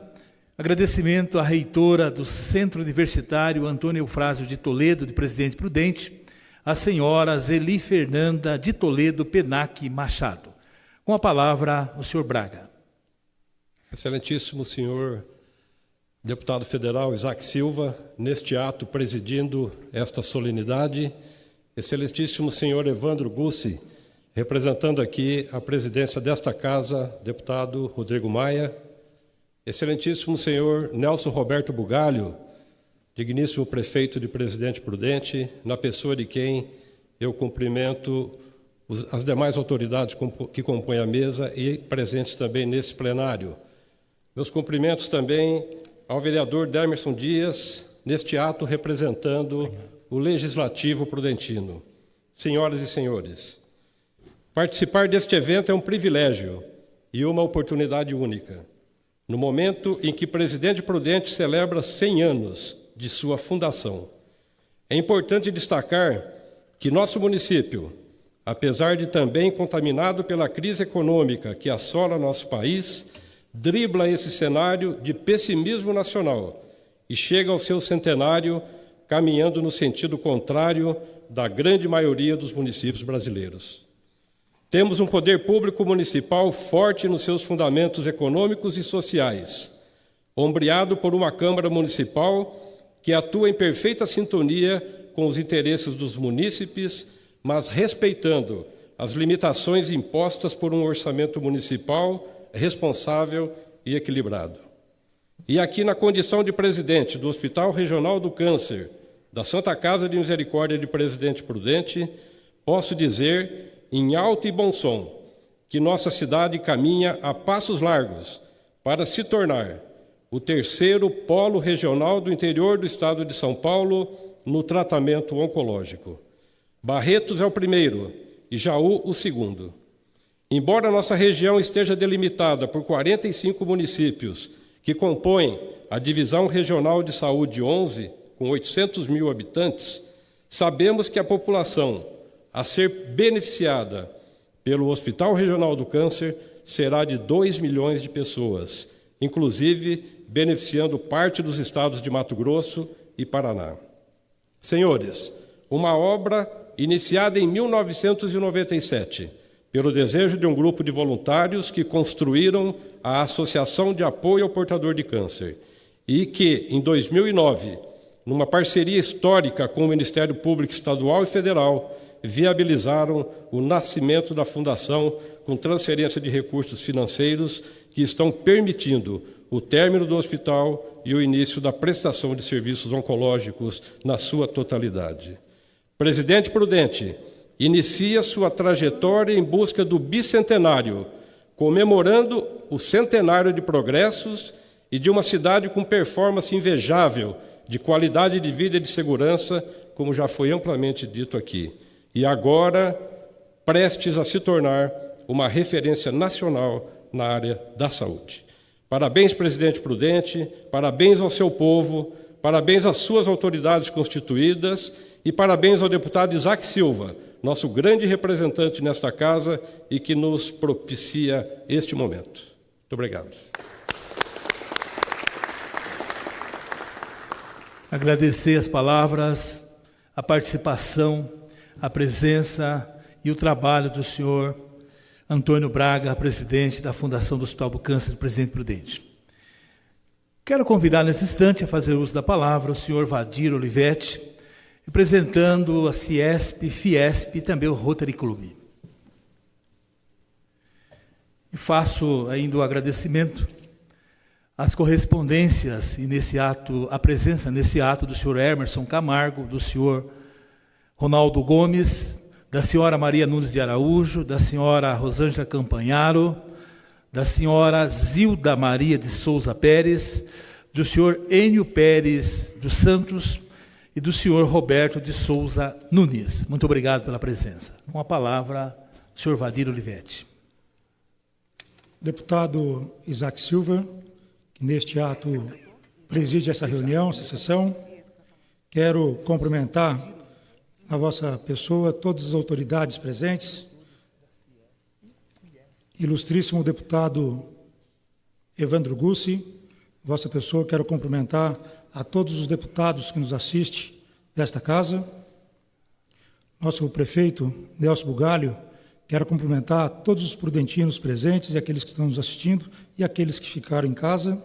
Agradecimento à reitora do Centro Universitário Antônio Eufrásio de Toledo, de Presidente Prudente, a senhora Zeli Fernanda de Toledo Penac Machado. Com a palavra, o senhor Braga. Excelentíssimo senhor deputado federal Isaac Silva, neste ato presidindo esta solenidade, excelentíssimo senhor Evandro Gussi, representando aqui a presidência desta casa, deputado Rodrigo Maia, excelentíssimo senhor Nelson Roberto Bugalho, digníssimo prefeito de Presidente Prudente, na pessoa de quem eu cumprimento as demais autoridades que compõem a mesa e presentes também nesse plenário. Meus cumprimentos também ao vereador Demerson Dias, neste ato representando o Legislativo Prudentino. Senhoras e senhores, participar deste evento é um privilégio e uma oportunidade única. No momento em que Presidente Prudente celebra 100 anos de sua fundação, é importante destacar que nosso município, apesar de também contaminado pela crise econômica que assola nosso país, dribla esse cenário de pessimismo nacional e chega ao seu centenário caminhando no sentido contrário da grande maioria dos municípios brasileiros. Temos um poder público municipal forte nos seus fundamentos econômicos e sociais, ombreado por uma Câmara Municipal que atua em perfeita sintonia com os interesses dos munícipes, mas respeitando as limitações impostas por um orçamento municipal responsável e equilibrado. E aqui, na condição de presidente do Hospital Regional do Câncer, da Santa Casa de Misericórdia de Presidente Prudente, posso dizer, em alto e bom som, que nossa cidade caminha a passos largos para se tornar o terceiro polo regional do interior do estado de São Paulo no tratamento oncológico. Barretos é o primeiro e Jaú o segundo. Embora nossa região esteja delimitada por 45 municípios que compõem a Divisão Regional de Saúde 11, com 800 mil habitantes, sabemos que a população a ser beneficiada pelo Hospital Regional do Câncer será de 2 milhões de pessoas, inclusive beneficiando parte dos estados de Mato Grosso e Paraná. Senhores, uma obra iniciada em 1997, pelo desejo de um grupo de voluntários que construíram a Associação de Apoio ao Portador de Câncer e que, em 2009, numa parceria histórica com o Ministério Público Estadual e Federal, viabilizaram o nascimento da Fundação com transferência de recursos financeiros que estão permitindo o término do hospital e o início da prestação de serviços oncológicos na sua totalidade. Presidente Prudente inicia sua trajetória em busca do bicentenário, comemorando o centenário de progressos e de uma cidade com performance invejável de qualidade de vida e de segurança, como já foi amplamente dito aqui. E agora, prestes a se tornar uma referência nacional na área da saúde. Parabéns, Presidente Prudente, parabéns ao seu povo, parabéns às suas autoridades constituídas e parabéns ao deputado Isaac Silva, nosso grande representante nesta casa e que nos propicia este momento. Muito obrigado. Agradecer as palavras, a participação, a presença e o trabalho do senhor Antônio Braga, presidente da Fundação do Hospital do Câncer do Presidente Prudente. Quero convidar nesse instante a fazer uso da palavra o senhor Vadir Olivetti, representando a Ciesp, Fiesp e também o Rotary Club. E faço ainda o agradecimento às correspondências e nesse ato, a presença nesse ato do senhor Emerson Camargo, do senhor Ronaldo Gomes, da senhora Maria Nunes de Araújo, da senhora Rosângela Campanharo, da senhora Zilda Maria de Souza Pérez, do senhor Enio Pérez dos Santos e do senhor Roberto de Souza Nunes. Muito obrigado pela presença. Com a palavra, o senhor Vadir Olivetti. Deputado Isaac Silva, que neste ato preside essa reunião, essa sessão, quero cumprimentar a vossa pessoa, todas as autoridades presentes, ilustríssimo deputado Evandro Gussi, vossa pessoa, quero cumprimentar a todos os deputados que nos assistem desta casa, nosso prefeito Nelson Bugalho, quero cumprimentar todos os prudentinos presentes e aqueles que estão nos assistindo e aqueles que ficaram em casa.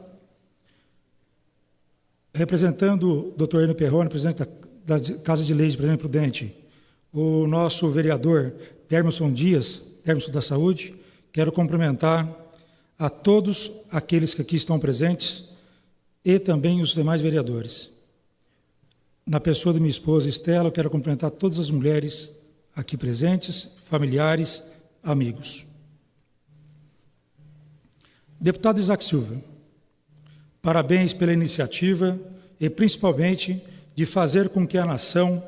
Representando o Dr. Enio Perrone, presidente da Casa de Leis de Presidente Prudente, o nosso vereador Dermilson Dias, Dermilson da Saúde, quero cumprimentar a todos aqueles que aqui estão presentes e também os demais vereadores. Na pessoa de minha esposa Estela, eu quero cumprimentar todas as mulheres aqui presentes, familiares, amigos. Deputado Isaac Silva, parabéns pela iniciativa e principalmente de fazer com que a nação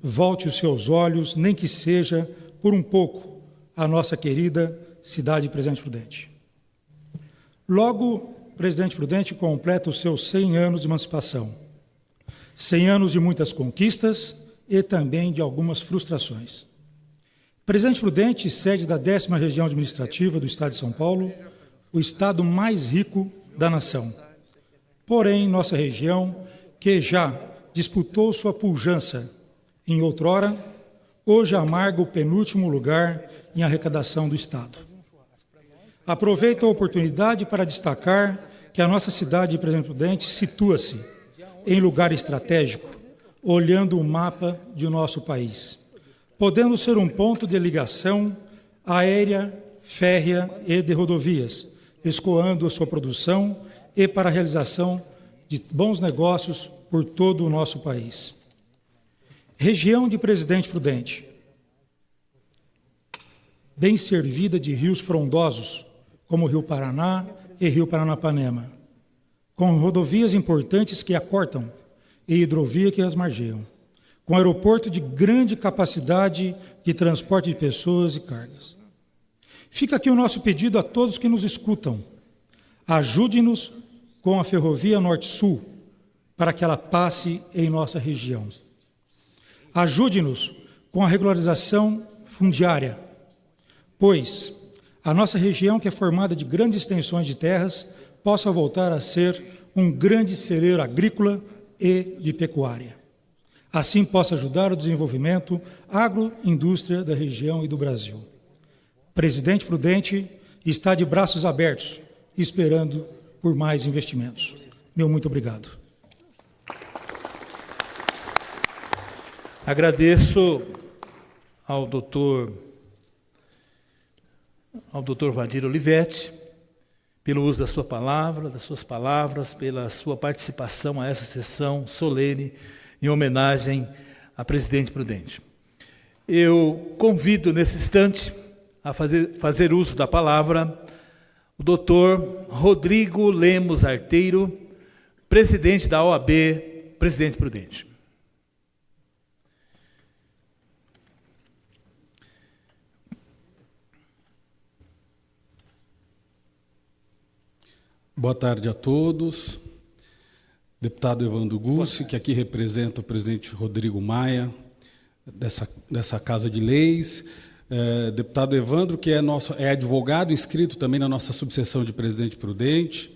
volte os seus olhos, nem que seja por um pouco, à nossa querida cidade de Presidente Prudente. Logo, Presidente Prudente completa os seus 100 anos de emancipação. 100 anos de muitas conquistas e também de algumas frustrações. Presidente Prudente, sede da 10ª região administrativa do Estado de São Paulo, o estado mais rico da nação. Porém, nossa região, que já disputou sua pujança em outrora, hoje amarga o penúltimo lugar em arrecadação do Estado. Aproveito a oportunidade para destacar que a nossa cidade de Presidente Prudente situa-se em lugar estratégico, olhando o mapa de nosso país, podendo ser um ponto de ligação aérea, férrea e de rodovias, escoando a sua produção e para a realização de bons negócios por todo o nosso país. Região de Presidente Prudente, bem servida de rios frondosos, como o Rio Paraná e Rio Paranapanema, com rodovias importantes que a cortam e hidrovia que as margeiam, com aeroporto de grande capacidade de transporte de pessoas e cargas. Fica aqui o nosso pedido a todos que nos escutam. Ajude-nos com a Ferrovia Norte-Sul para que ela passe em nossa região. Ajude-nos com a regularização fundiária, pois a nossa região, que é formada de grandes extensões de terras, possa voltar a ser um grande celeiro agrícola e de pecuária. Assim possa ajudar o desenvolvimento agroindústria da região e do Brasil. Presidente Prudente está de braços abertos, esperando por mais investimentos. Meu muito obrigado. Agradeço ao doutor Vadir Olivetti pelo uso da sua palavra, das suas palavras, pela sua participação a essa sessão solene em homenagem à Presidente Prudente. Eu convido nesse instante a fazer uso da palavra o doutor Rodrigo Lemos Arteiro, presidente da OAB Presidente Prudente. Boa tarde a todos. Deputado Evandro Gussi, que aqui representa o presidente Rodrigo Maia, dessa Casa de Leis. Deputado Evandro, que é advogado inscrito também na nossa subseção de Presidente Prudente.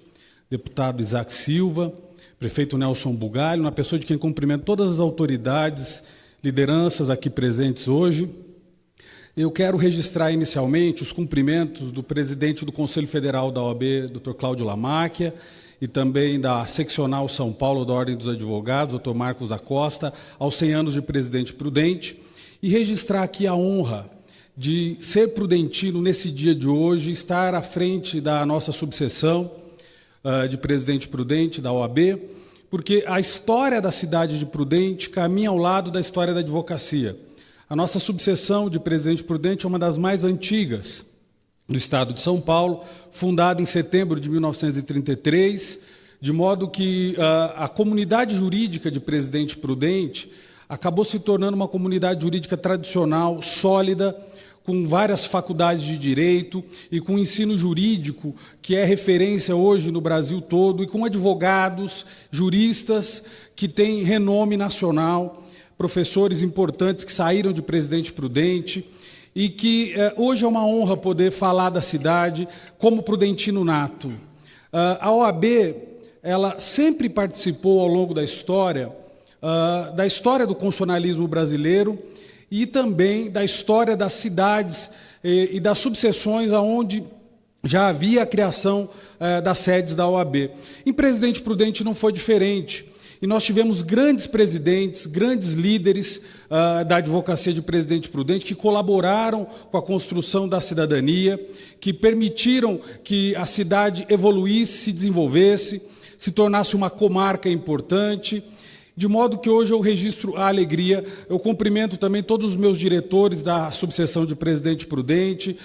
Deputado Isaac Silva, prefeito Nelson Bugalho, uma pessoa de quem cumprimento todas as autoridades, lideranças aqui presentes hoje. Eu quero registrar inicialmente os cumprimentos do presidente do Conselho Federal da OAB, Dr. Cláudio Lamáquia, e também da Seccional São Paulo da Ordem dos Advogados, Dr. Marcos da Costa, aos 100 anos de Presidente Prudente, e registrar aqui a honra de ser prudentino nesse dia de hoje, estar à frente da nossa subseção de Presidente Prudente, da OAB, porque a história da cidade de Prudente caminha ao lado da história da advocacia. A nossa subseção de Presidente Prudente é uma das mais antigas do Estado de São Paulo, fundada em setembro de 1933, de modo que a comunidade jurídica de Presidente Prudente acabou se tornando uma comunidade jurídica tradicional, sólida, com várias faculdades de direito e com ensino jurídico, que é referência hoje no Brasil todo, e com advogados, juristas que têm renome nacional, professores importantes que saíram de Presidente Prudente, e que hoje é uma honra poder falar da cidade como prudentino nato. A OAB, ela sempre participou ao longo da história do constitucionalismo brasileiro e também da história das cidades e das subseções aonde já havia a criação das sedes da OAB. Em Presidente Prudente não foi diferente. E nós tivemos grandes presidentes, grandes líderes da advocacia de Presidente Prudente que colaboraram com a construção da cidadania, que permitiram que a cidade evoluísse, se desenvolvesse, se tornasse uma comarca importante, de modo que hoje eu registro a alegria. Eu cumprimento também todos os meus diretores da subseção de Presidente Prudente,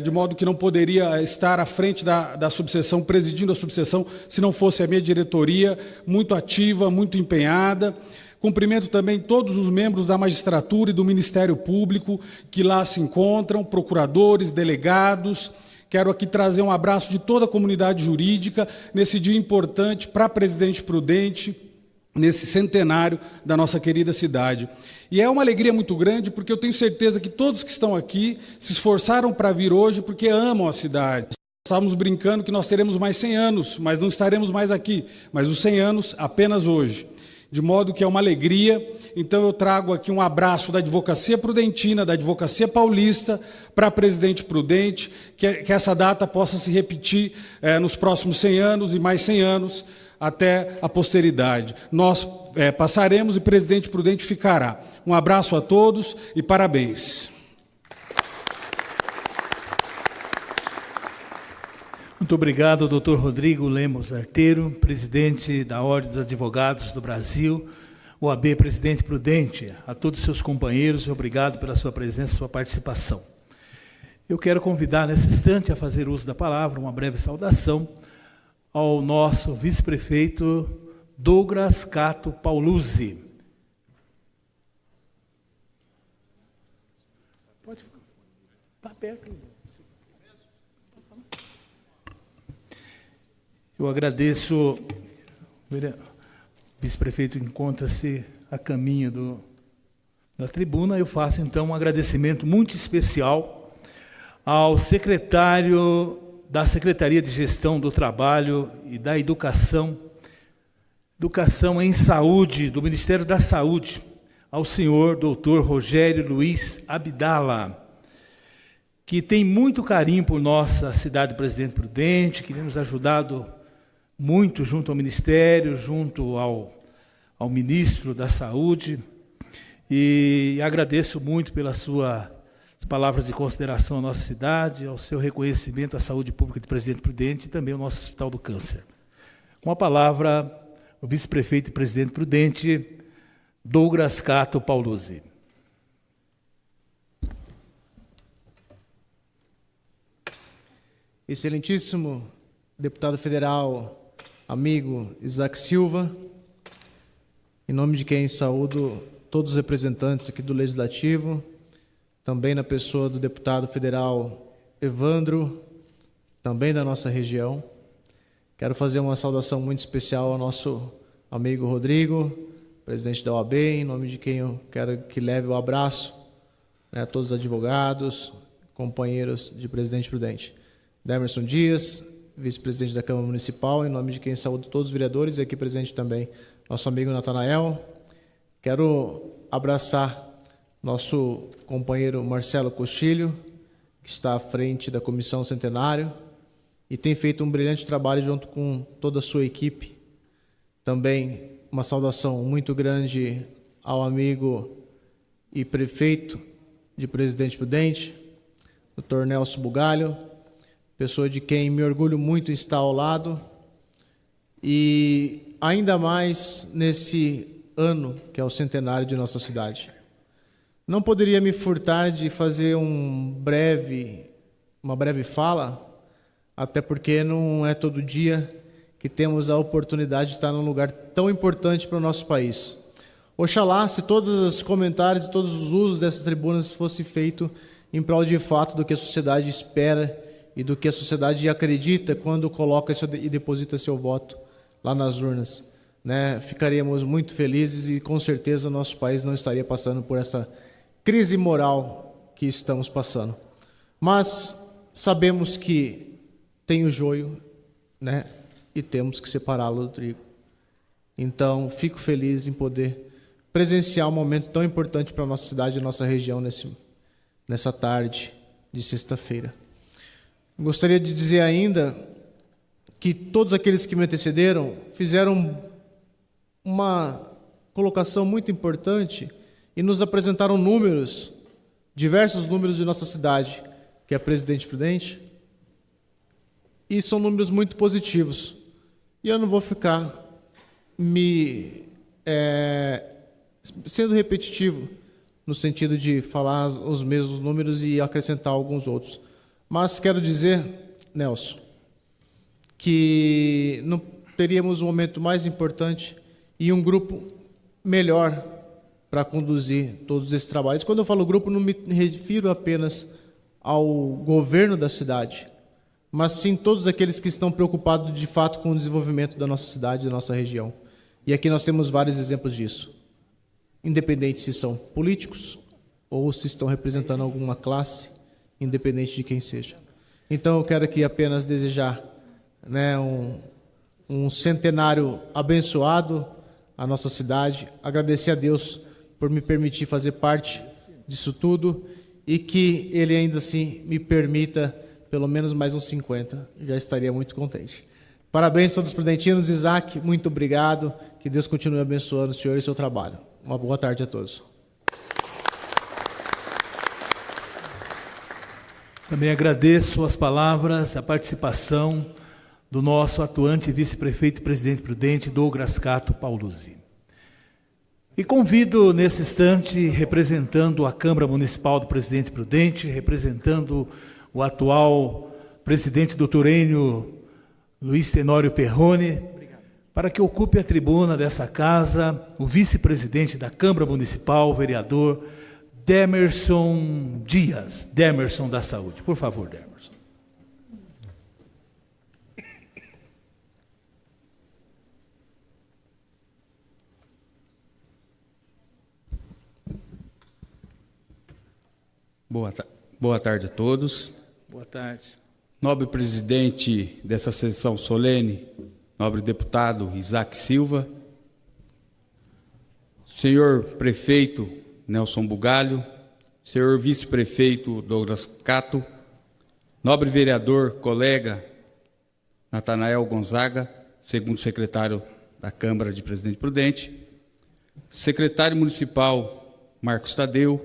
de modo que não poderia estar à frente da subseção, presidindo a subseção, se não fosse a minha diretoria, muito ativa, muito empenhada. Cumprimento também todos os membros da magistratura e do Ministério Público que lá se encontram, procuradores, delegados. Quero aqui trazer um abraço de toda a comunidade jurídica nesse dia importante para Presidente Prudente, nesse centenário da nossa querida cidade. E é uma alegria muito grande, porque eu tenho certeza que todos que estão aqui se esforçaram para vir hoje porque amam a cidade. Estávamos brincando que nós teremos mais 100 anos, mas não estaremos mais aqui, mas os 100 anos apenas hoje. De modo que é uma alegria. Então eu trago aqui um abraço da advocacia prudentina, da advocacia paulista, para Presidente Prudente, que essa data possa se repetir nos próximos 100 anos e mais 100 anos, até a posteridade. Nós passaremos e Presidente Prudente ficará. Um abraço a todos e parabéns. Muito obrigado, doutor Rodrigo Lemos Arteiro, presidente da Ordem dos Advogados do Brasil, OAB Presidente Prudente. A todos os seus companheiros, obrigado pela sua presença e sua participação. Eu quero convidar nesse instante a fazer uso da palavra, uma breve saudação, ao nosso vice-prefeito Douglas Cato Pauluzzi. Pode ficar. Está perto. Eu agradeço. O vice-prefeito encontra-se a caminho da tribuna. Eu faço, então, um agradecimento muito especial ao secretário da Secretaria de Gestão do Trabalho e da Educação em Saúde, do Ministério da Saúde, ao senhor doutor Rogério Luiz Abdala, que tem muito carinho por nossa cidade de Presidente Prudente, que tem nos ajudado muito junto ao Ministério, junto ao Ministro da Saúde, e agradeço muito pela sua palavras de consideração à nossa cidade, ao seu reconhecimento à saúde pública de Presidente Prudente e também ao nosso Hospital do Câncer. Com a palavra, o vice-prefeito e presidente Prudente, Douglas Cato Pauluzzi. Excelentíssimo deputado federal, amigo Isaac Silva, em nome de quem saúdo todos os representantes aqui do Legislativo, também na pessoa do deputado federal Evandro, também da nossa região. Quero fazer uma saudação muito especial ao nosso amigo Rodrigo, presidente da OAB, em nome de quem eu quero que leve o abraço, a todos os advogados, companheiros de Presidente Prudente. Demerson Dias, vice-presidente da Câmara Municipal, em nome de quem saúdo todos os vereadores, e aqui presente também nosso amigo Natanael. Quero abraçar nosso companheiro Marcelo Costilho, que está à frente da Comissão Centenário e tem feito um brilhante trabalho junto com toda a sua equipe. Também uma saudação muito grande ao amigo e prefeito de Presidente Prudente, Dr. Nelson Bugalho, pessoa de quem me orgulho muito em estar ao lado, e ainda mais nesse ano que é o centenário de nossa cidade. Não poderia me furtar de fazer uma breve fala, até porque não é todo dia que temos a oportunidade de estar num lugar tão importante para o nosso país. Oxalá, se todos os comentários e todos os usos dessas tribunas fossem feitos em prol de fato do que a sociedade espera e do que a sociedade acredita quando coloca e deposita seu voto lá nas urnas, né? Ficaríamos muito felizes e com certeza o nosso país não estaria passando por essa crise moral que estamos passando. Mas sabemos que tem o joio, né? E temos que separá-lo do trigo. Então, fico feliz em poder presenciar um momento tão importante para a nossa cidade e nossa região nessa tarde de sexta-feira. Gostaria de dizer ainda que todos aqueles que me antecederam fizeram uma colocação muito importante e nos apresentaram números, diversos números de nossa cidade, que é Presidente Prudente, e são números muito positivos. E eu não vou ficar sendo repetitivo, no sentido de falar os mesmos números e acrescentar alguns outros. Mas quero dizer, Nelson, que não teríamos um momento mais importante e um grupo melhor para conduzir todos esses trabalhos. Quando eu falo grupo, não me refiro apenas ao governo da cidade, mas sim todos aqueles que estão preocupados de fato com o desenvolvimento da nossa cidade, da nossa região. E aqui nós temos vários exemplos disso, independente se são políticos ou se estão representando alguma classe, independente de quem seja. Então eu quero aqui apenas desejar, né, um centenário abençoado à nossa cidade, agradecer a Deus por me permitir fazer parte disso tudo e que Ele ainda assim me permita pelo menos mais uns 50, já estaria muito contente. Parabéns a todos os prudentinos. Isaac, muito obrigado, que Deus continue abençoando o senhor e o seu trabalho. Uma boa tarde a todos. Também agradeço as palavras, a participação do nosso atuante vice-prefeito e presidente prudente, Douglas Cato Pauluzzi. E convido nesse instante, representando a Câmara Municipal do Presidente Prudente, representando o atual presidente doutor Enio Luiz Tenório Perrone, para que ocupe a tribuna dessa casa, o vice-presidente da Câmara Municipal, o vereador Demerson Dias, Demerson da Saúde. Por favor, Demerson. Boa tarde a todos. Boa tarde. Nobre presidente dessa sessão solene, nobre deputado Isaac Silva, senhor prefeito Nelson Bugalho, senhor vice-prefeito Douglas Cato, nobre vereador, colega Natanael Gonzaga, segundo secretário da Câmara de Presidente Prudente, secretário municipal Marcos Tadeu,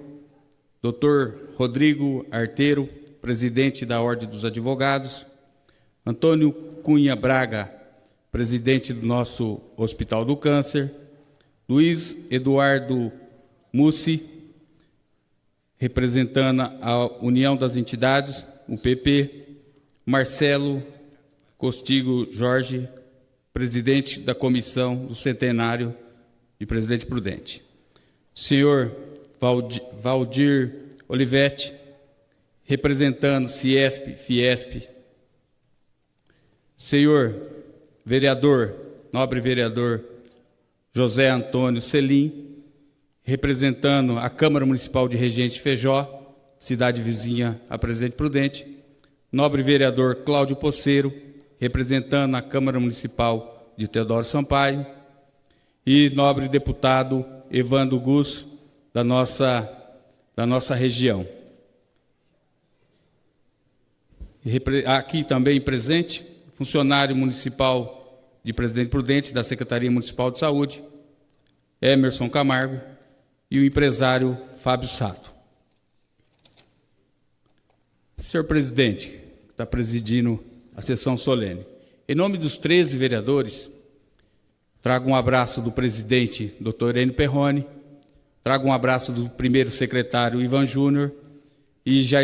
doutor Rodrigo Arteiro, presidente da Ordem dos Advogados, Antônio Cunha Braga, presidente do nosso Hospital do Câncer, Luiz Eduardo Mussi, representando a União das Entidades, UPP, Marcelo Costigo Jorge, presidente da Comissão do Centenário de Presidente Prudente, senhor Valdir Olivetti, representando Ciesp, Fiesp, senhor vereador, nobre vereador José Antônio Selim, representando a Câmara Municipal de Regente Feijó, cidade vizinha a Presidente Prudente, nobre vereador Cláudio Poceiro, representando a Câmara Municipal de Teodoro Sampaio, e nobre deputado Evandro Gus, da nossa região. Aqui também presente, funcionário municipal de Presidente Prudente, da Secretaria Municipal de Saúde, Emerson Camargo, e o empresário Fábio Sato. Senhor presidente, que está presidindo a sessão solene, em nome dos 13 vereadores, trago um abraço do presidente, doutor Enio Perrone, trago um abraço do primeiro secretário, Ivan Júnior, e já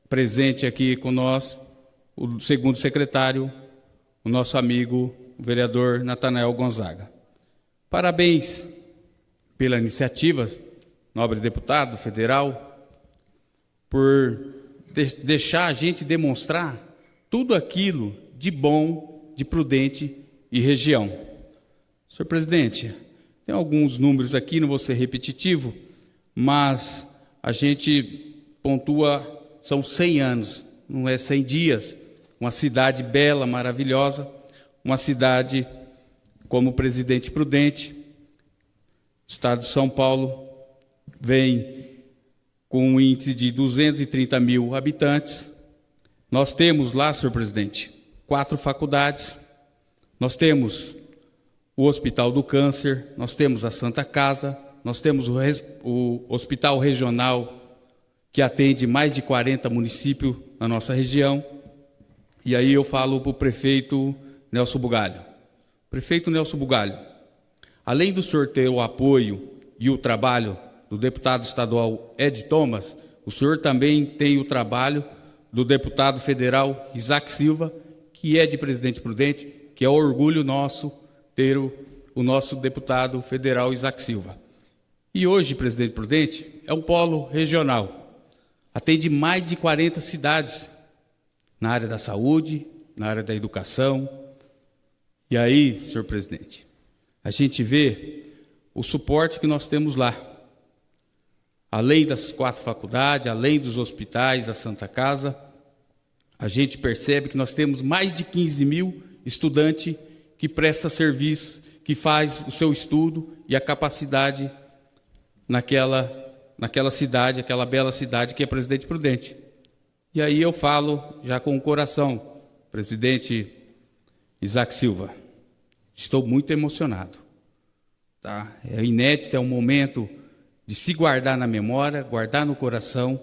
presente aqui com nós, o segundo secretário, o nosso amigo, o vereador Natanael Gonzaga. Parabéns pela iniciativa, nobre deputado federal, por deixar a gente demonstrar tudo aquilo de bom, de Prudente e região. Senhor presidente, tem alguns números aqui, não vou ser repetitivo, mas a gente pontua, são 100 anos, não é 100 dias, uma cidade bela, maravilhosa, uma cidade como Presidente Prudente. O estado de São Paulo vem com um índice de 230 mil habitantes. Nós temos lá, senhor presidente, 4 faculdades, nós temos o Hospital do Câncer, nós temos a Santa Casa, nós temos o Hospital Regional, que atende mais de 40 municípios na nossa região. E aí eu falo para o prefeito Nelson Bugalho. Prefeito Nelson Bugalho, além do senhor ter o apoio e o trabalho do deputado estadual Ed Thomas, o senhor também tem o trabalho do deputado federal Isaac Silva, que é de Presidente Prudente, que é um orgulho nosso ter o nosso deputado federal Isaac Silva. E hoje, Presidente Prudente, é um polo regional. Atende mais de 40 cidades na área da saúde, na área da educação. E aí, senhor presidente, a gente vê o suporte que nós temos lá. Além das 4 faculdades, além dos hospitais, a Santa Casa, a gente percebe que nós temos mais de 15 mil estudantes que presta serviço, que faz o seu estudo e a capacidade naquela cidade, aquela bela cidade que é Presidente Prudente. E aí eu falo já com o coração, presidente Isaac Silva, estou muito emocionado. Tá? É inédito, é um momento de se guardar na memória, guardar no coração,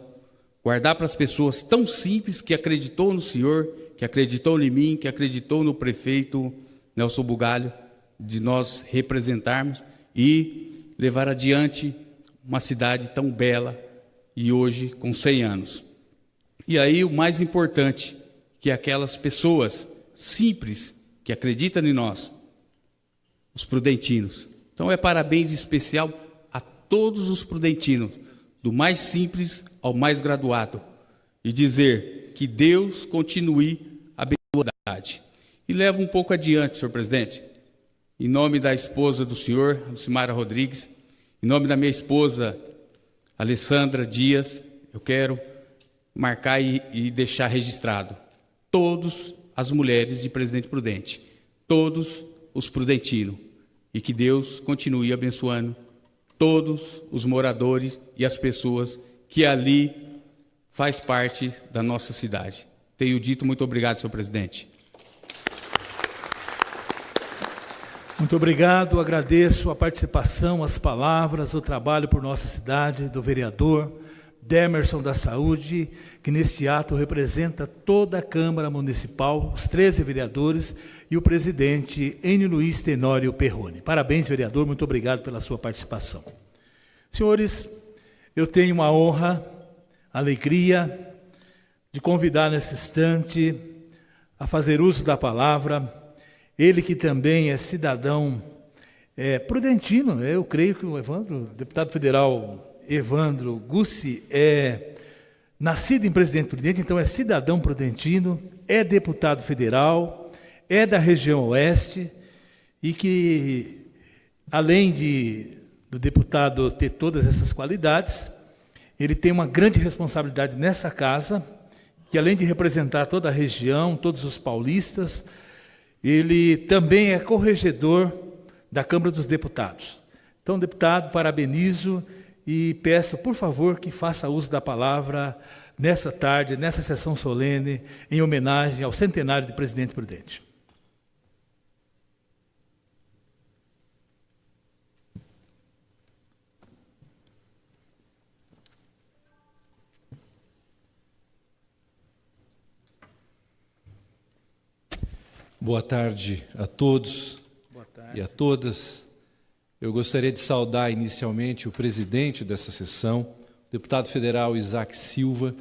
guardar para as pessoas tão simples que acreditou no senhor, que acreditou em mim, que acreditou no prefeito Nelson Bugalho, de nós representarmos e levar adiante uma cidade tão bela e hoje com 100 anos. E aí o mais importante, que é aquelas pessoas simples que acreditam em nós, os prudentinos. Então é parabéns especial a todos os prudentinos, do mais simples ao mais graduado, e dizer que Deus continue abençoando a cidade. E leva um pouco adiante, senhor presidente, em nome da esposa do senhor, Lucimara Rodrigues, em nome da minha esposa, Alessandra Dias, eu quero marcar e deixar registrado todas as mulheres de Presidente Prudente, todos os prudentinos, e que Deus continue abençoando todos os moradores e as pessoas que ali faz parte da nossa cidade. Tenho dito, muito obrigado, senhor presidente. Muito obrigado, agradeço a participação, as palavras, o trabalho por nossa cidade do vereador Demerson da Saúde, que neste ato representa toda a Câmara Municipal, os 13 vereadores e o presidente Enio Luiz Tenório Perrone. Parabéns, vereador, muito obrigado pela sua participação. Senhores, eu tenho a honra, a alegria de convidar nesse instante a fazer uso da palavra, ele que também é cidadão prudentino. Eu creio que o Evandro, deputado federal Evandro Gussi, é nascido em Presidente Prudente, então é cidadão prudentino, é deputado federal, é da região oeste, e que, além do deputado ter todas essas qualidades, ele tem uma grande responsabilidade nessa casa, que além de representar toda a região, todos os paulistas, ele também é corregedor da Câmara dos Deputados. Então, deputado, parabenizo e peço, por favor, que faça uso da palavra nessa tarde, nessa sessão solene, em homenagem ao centenário de Presidente Prudente. Boa tarde a todos e a todas. Eu gostaria de saudar inicialmente o presidente dessa sessão, o deputado federal Isaac Silva,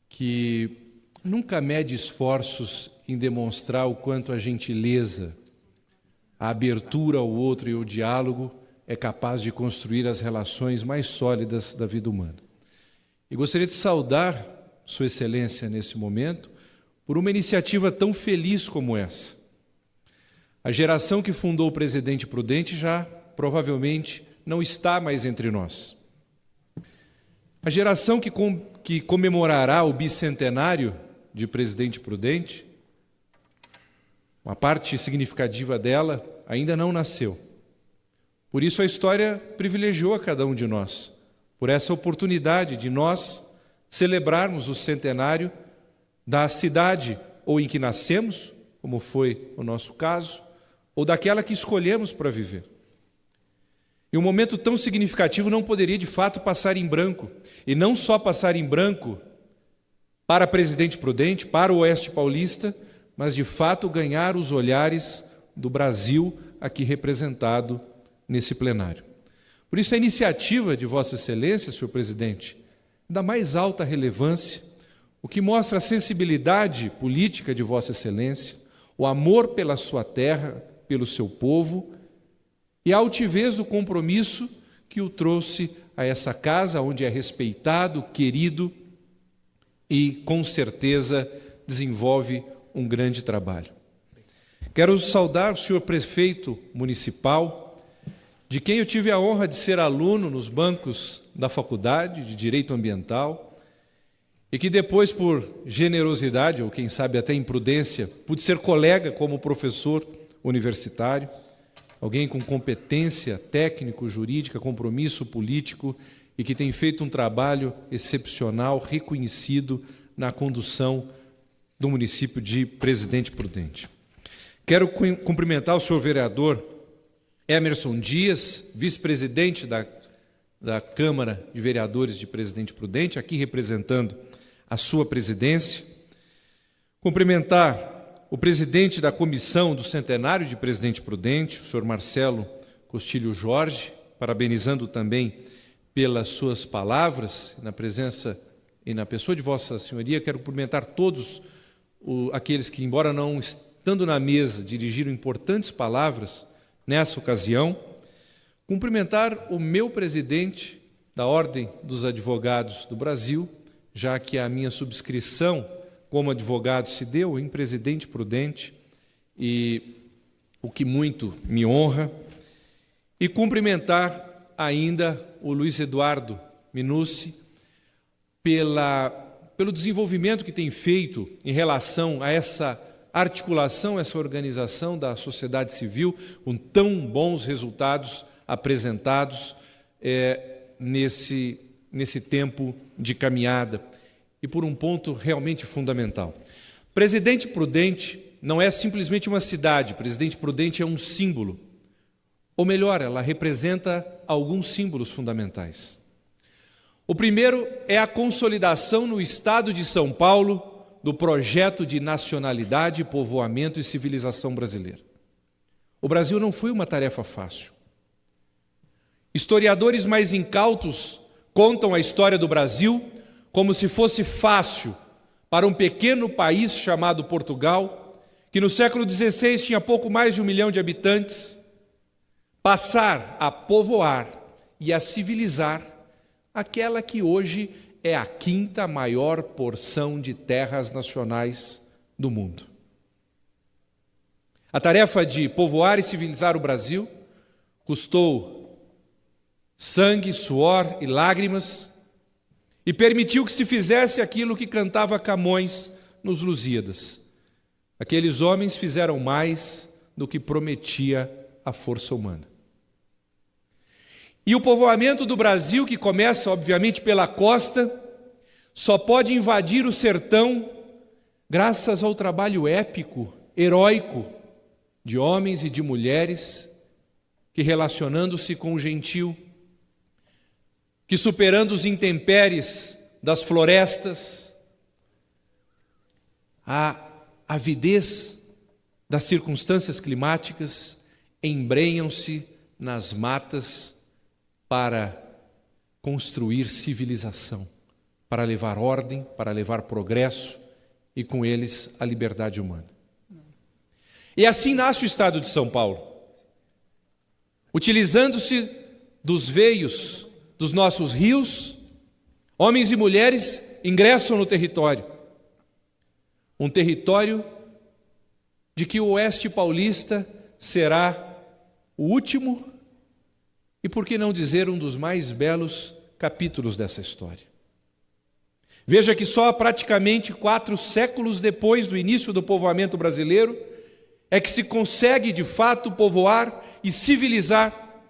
que nunca mede esforços em demonstrar o quanto a gentileza, a abertura ao outro e o diálogo é capaz de construir as relações mais sólidas da vida humana. E gostaria de saudar Sua Excelência nesse momento por uma iniciativa tão feliz como essa. A geração que fundou o Presidente Prudente já provavelmente não está mais entre nós. A geração que comemorará o bicentenário de Presidente Prudente, uma parte significativa dela ainda não nasceu. Por isso a história privilegiou a cada um de nós, por essa oportunidade de nós celebrarmos o centenário da cidade ou em que nascemos, como foi o nosso caso, ou daquela que escolhemos para viver. E um momento tão significativo não poderia de fato passar em branco, e não só passar em branco para Presidente Prudente, para o Oeste Paulista, mas de fato ganhar os olhares do Brasil aqui representado nesse plenário. Por isso a iniciativa de Vossa Excelência, senhor presidente, da mais alta relevância, o que mostra a sensibilidade política de Vossa Excelência, o amor pela sua terra, pelo seu povo e a altivez do compromisso que o trouxe a essa casa, onde é respeitado, querido e, com certeza, desenvolve um grande trabalho. Quero saudar o senhor prefeito municipal, de quem eu tive a honra de ser aluno nos bancos da Faculdade de Direito Ambiental e que depois, por generosidade, ou quem sabe até imprudência, pude ser colega como professor universitário, alguém com competência técnico-jurídica, compromisso político e que tem feito um trabalho excepcional, reconhecido na condução do município de Presidente Prudente. Quero cumprimentar o senhor vereador Emerson Dias, vice-presidente da Câmara de Vereadores de Presidente Prudente, aqui representando a sua presidência. Cumprimentar o presidente da Comissão do Centenário de Presidente Prudente, o senhor Marcelo Costilho Jorge, parabenizando também pelas suas palavras, na presença e na pessoa de Vossa Senhoria. Quero cumprimentar todos aqueles que, embora não estando na mesa, dirigiram importantes palavras nessa ocasião. Cumprimentar o meu presidente da Ordem dos Advogados do Brasil, já que a minha subscrição como advogado se deu em Presidente Prudente, e o que muito me honra. E cumprimentar ainda o Luiz Eduardo Minucci pelo desenvolvimento que tem feito em relação a essa articulação, essa organização da sociedade civil, com tão bons resultados apresentados nesse tempo de caminhada, e por um ponto realmente fundamental. Presidente Prudente não é simplesmente uma cidade, Presidente Prudente é um símbolo, ou melhor, ela representa alguns símbolos fundamentais. O primeiro é a consolidação no estado de São Paulo do projeto de nacionalidade, povoamento e civilização brasileira. O Brasil não foi uma tarefa fácil. Historiadores mais incautos contam a história do Brasil como se fosse fácil para um pequeno país chamado Portugal, que no século XVI tinha pouco mais de 1 milhão de habitantes, passar a povoar e a civilizar aquela que hoje é a 5ª maior porção de terras nacionais do mundo. A tarefa de povoar e civilizar o Brasil custou sangue, suor e lágrimas e permitiu que se fizesse aquilo que cantava Camões nos Lusíadas. Aqueles homens fizeram mais do que prometia a força humana. E o povoamento do Brasil, que começa, obviamente, pela costa, só pode invadir o sertão graças ao trabalho épico, heróico, de homens e de mulheres que, relacionando-se com o gentil, que superando os intempéries das florestas, a avidez das circunstâncias climáticas, embrenham-se nas matas para construir civilização, para levar ordem, para levar progresso e com eles a liberdade humana. E assim nasce o Estado de São Paulo, utilizando-se dos veios dos nossos rios, homens e mulheres ingressam no território. Um território de que o Oeste Paulista será o último e, por que não dizer, um dos mais belos capítulos dessa história. Veja que só praticamente 4 séculos depois do início do povoamento brasileiro é que se consegue, de fato, povoar e civilizar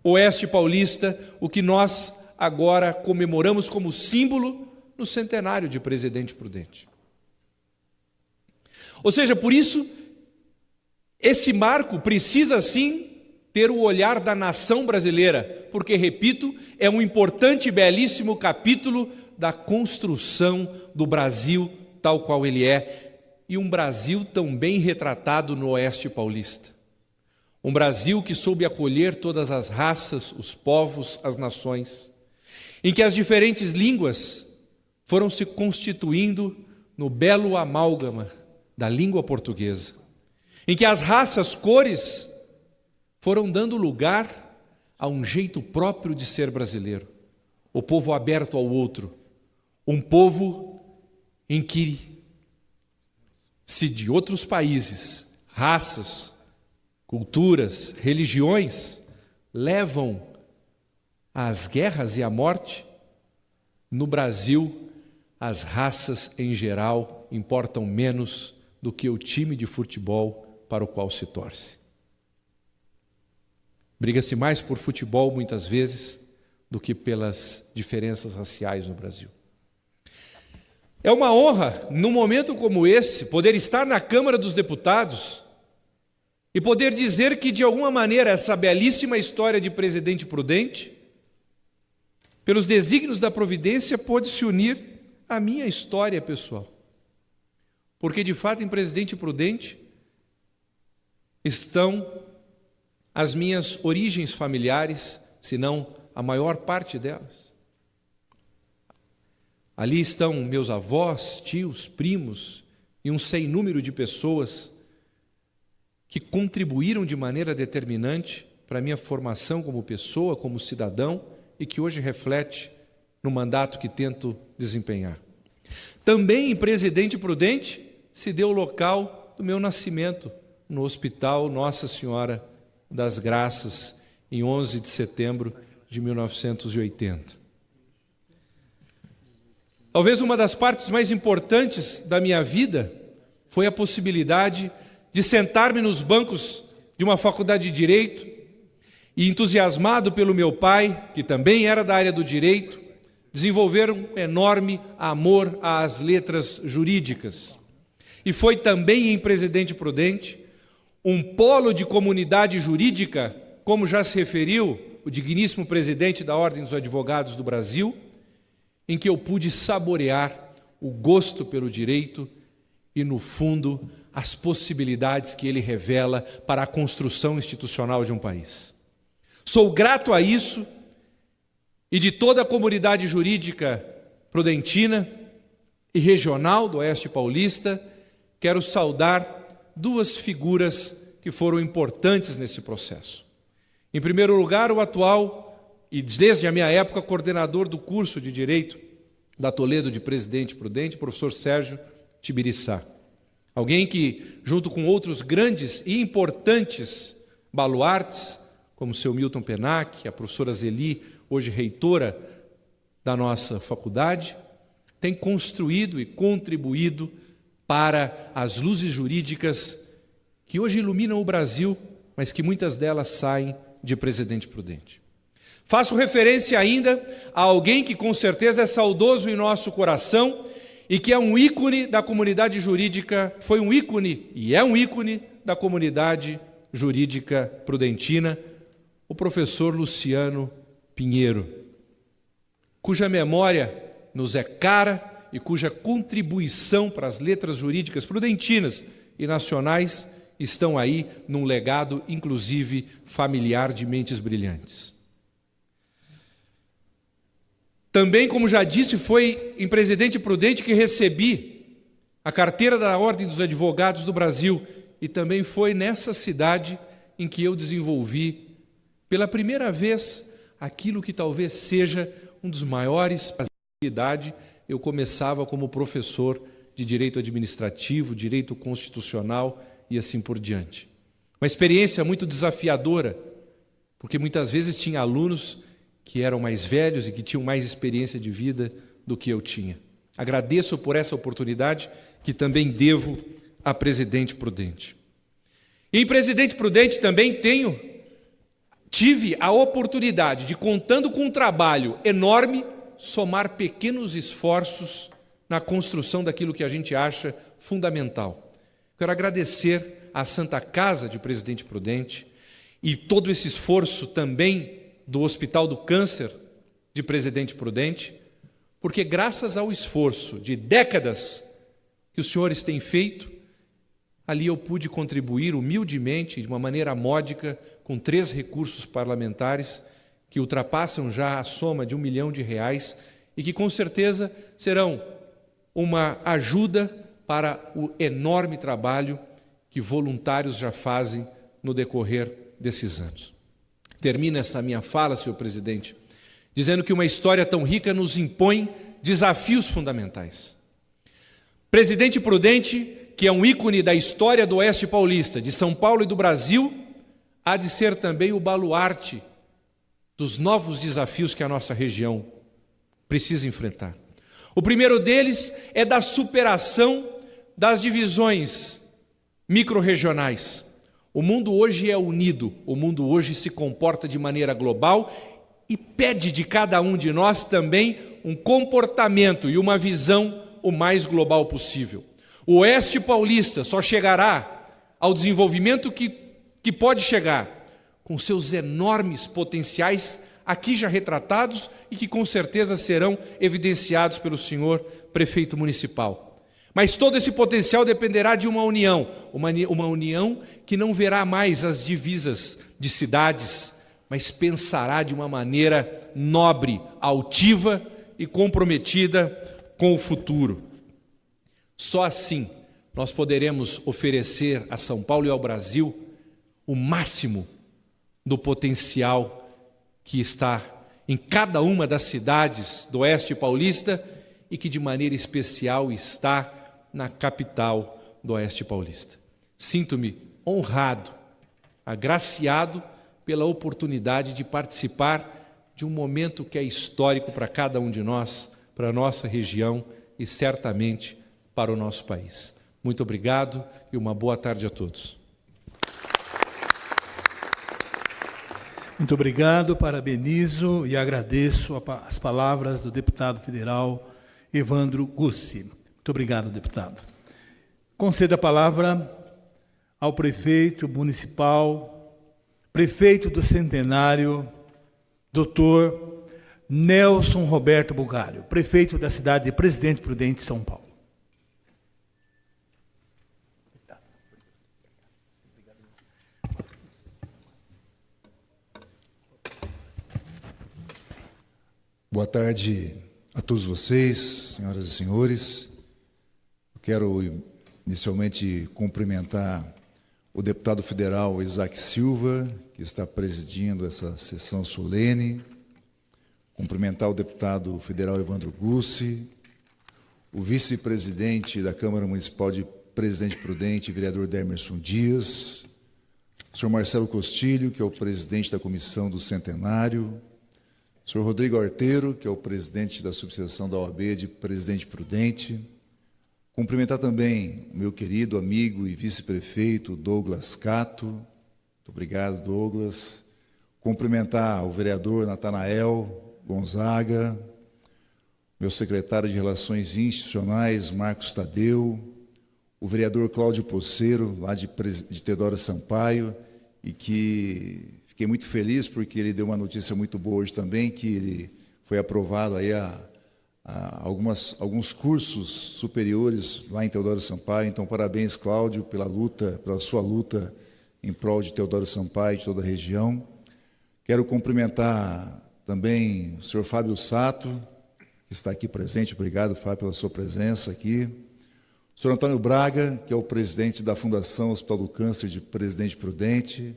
o Oeste Paulista, o que nós agora comemoramos como símbolo no centenário de Presidente Prudente. Ou seja, por isso, esse marco precisa sim ter o olhar da nação brasileira, porque, repito, é um importante e belíssimo capítulo da construção do Brasil tal qual ele é, e um Brasil tão bem retratado no Oeste Paulista. Um Brasil que soube acolher todas as raças, os povos, as nações, em que as diferentes línguas foram se constituindo no belo amálgama da língua portuguesa, em que as raças, cores, foram dando lugar a um jeito próprio de ser brasileiro, o povo aberto ao outro, um povo em que, se de outros países, raças, culturas, religiões levam às guerras e à morte, no Brasil as raças em geral importam menos do que o time de futebol para o qual se torce. Briga-se mais por futebol, muitas vezes, do que pelas diferenças raciais no Brasil. É uma honra, num momento como esse, poder estar na Câmara dos Deputados e poder dizer que, de alguma maneira, essa belíssima história de Presidente Prudente, pelos desígnios da providência, pôde se unir à minha história pessoal. Porque, de fato, em Presidente Prudente estão as minhas origens familiares, se não a maior parte delas. Ali estão meus avós, tios, primos e um sem número de pessoas que contribuíram de maneira determinante para a minha formação como pessoa, como cidadão, e que hoje reflete no mandato que tento desempenhar. Também em Presidente Prudente se deu o local do meu nascimento, no Hospital Nossa Senhora das Graças, em 11 de setembro de 1980. Talvez uma das partes mais importantes da minha vida foi a possibilidade de sentar-me nos bancos de uma faculdade de Direito e, entusiasmado pelo meu pai, que também era da área do Direito, desenvolver um enorme amor às letras jurídicas. E foi também em Presidente Prudente um polo de comunidade jurídica, como já se referiu o digníssimo presidente da Ordem dos Advogados do Brasil, em que eu pude saborear o gosto pelo direito e, no fundo, as possibilidades que ele revela para a construção institucional de um país. Sou grato a isso e de toda a comunidade jurídica prudentina e regional do Oeste Paulista, quero saudar 2 figuras que foram importantes nesse processo. Em primeiro lugar, o atual, e desde a minha época, coordenador do curso de Direito da Toledo de Presidente Prudente, professor Sérgio Tibiriçá. Alguém que, junto com outros grandes e importantes baluartes, como o seu Milton Penac, a professora Zeli, hoje reitora da nossa faculdade, tem construído e contribuído para as luzes jurídicas que hoje iluminam o Brasil, mas que muitas delas saem de Presidente Prudente. Faço referência ainda a alguém que com certeza é saudoso em nosso coração e que é um ícone da comunidade jurídica, foi um ícone e é um ícone da comunidade jurídica prudentina, o professor Luciano Pinheiro, cuja memória nos é cara e cuja contribuição para as letras jurídicas prudentinas e nacionais estão aí num legado, inclusive, familiar de mentes brilhantes. Também, como já disse, foi em Presidente Prudente que recebi a carteira da Ordem dos Advogados do Brasil e também foi nessa cidade em que eu desenvolvi, pela primeira vez, aquilo que talvez seja um dos maiores idade. Eu começava como professor de direito administrativo, direito constitucional e assim por diante. Uma experiência muito desafiadora, porque muitas vezes tinha alunos que eram mais velhos e que tinham mais experiência de vida do que eu tinha. Agradeço por essa oportunidade que também devo a Presidente Prudente. E em Presidente Prudente também tive a oportunidade de, contando com um trabalho enorme, somar pequenos esforços na construção daquilo que a gente acha fundamental. Quero agradecer à Santa Casa de Presidente Prudente e todo esse esforço também do Hospital do Câncer de Presidente Prudente, porque graças ao esforço de décadas que os senhores têm feito, ali eu pude contribuir humildemente, de uma maneira módica, com 3 recursos parlamentares que ultrapassam já a soma de R$1 milhão e que com certeza serão uma ajuda para o enorme trabalho que voluntários já fazem no decorrer desses anos. Termino essa minha fala, senhor presidente, dizendo que uma história tão rica nos impõe desafios fundamentais. Presidente Prudente, que é um ícone da história do Oeste Paulista, de São Paulo e do Brasil, há de ser também o baluarte dos novos desafios que a nossa região precisa enfrentar. O primeiro deles é da superação das divisões microrregionais. O mundo hoje é unido, o mundo hoje se comporta de maneira global e pede de cada um de nós também um comportamento e uma visão o mais global possível. O Oeste Paulista só chegará ao desenvolvimento que pode chegar com seus enormes potenciais aqui já retratados e que com certeza serão evidenciados pelo senhor prefeito municipal. Mas todo esse potencial dependerá de uma união que não verá mais as divisas de cidades, mas pensará de uma maneira nobre, altiva e comprometida com o futuro. Só assim nós poderemos oferecer a São Paulo e ao Brasil o máximo do potencial que está em cada uma das cidades do Oeste Paulista e que de maneira especial está na capital do Oeste Paulista. Sinto-me honrado, agraciado pela oportunidade de participar de um momento que é histórico para cada um de nós, para a nossa região e certamente para o nosso país. Muito obrigado e uma boa tarde a todos. Muito obrigado, parabenizo e agradeço as palavras do deputado federal Evandro Gussi. Muito obrigado, deputado. Concedo a palavra ao prefeito municipal, prefeito do Centenário, doutor Nelson Roberto Bugalho, prefeito da cidade de Presidente Prudente, São Paulo. Boa tarde a todos vocês, senhoras e senhores. Eu quero inicialmente cumprimentar o deputado federal Isaac Silva, que está presidindo essa sessão solene, cumprimentar o deputado federal Evandro Gussi, o vice-presidente da Câmara Municipal de Presidente Prudente, vereador Demerson Dias, o senhor Marcelo Costilho, que é o presidente da Comissão do Centenário, o senhor Rodrigo Arteiro, que é o presidente da subseção da OAB de Presidente Prudente. Cumprimentar também o meu querido amigo e vice-prefeito Douglas Cato. Muito obrigado, Douglas. Cumprimentar o vereador Natanael Gonzaga, meu secretário de Relações Institucionais, Marcos Tadeu, o vereador Cláudio Poceiro, lá de Teodoro Sampaio, e que fiquei muito feliz porque ele deu uma notícia muito boa hoje também, que ele foi aprovado aí a alguns cursos superiores lá em Teodoro Sampaio. Então, parabéns, Cláudio, pela sua luta em prol de Teodoro Sampaio e de toda a região. Quero cumprimentar também o senhor Fábio Sato, que está aqui presente. Obrigado, Fábio, pela sua presença aqui. Sr. Antônio Braga, que é o presidente da Fundação Hospital do Câncer de Presidente Prudente,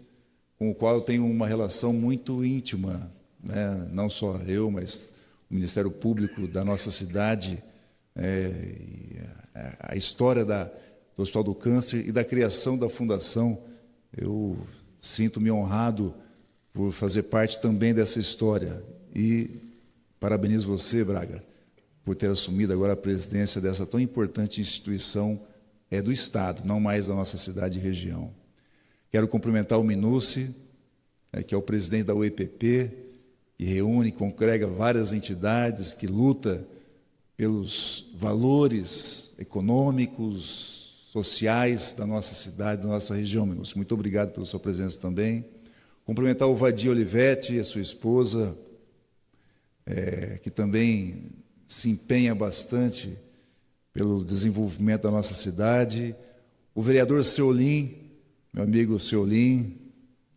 com o qual eu tenho uma relação muito íntima, né? Não só eu, mas o Ministério Público da nossa cidade, e a história do Hospital do Câncer e da criação da Fundação. Eu sinto-me honrado por fazer parte também dessa história. E parabenizo você, Braga, por ter assumido agora a presidência dessa tão importante instituição do Estado, não mais da nossa cidade e região. Quero cumprimentar o Minucci, que é o presidente da UEPP, que reúne, congrega várias entidades, que luta pelos valores econômicos, sociais da nossa cidade, da nossa região, Minucci. Muito obrigado pela sua presença também. Cumprimentar o Vadir Olivetti, a sua esposa, que também se empenha bastante pelo desenvolvimento da nossa cidade. O vereador Seolim, meu amigo Seolim,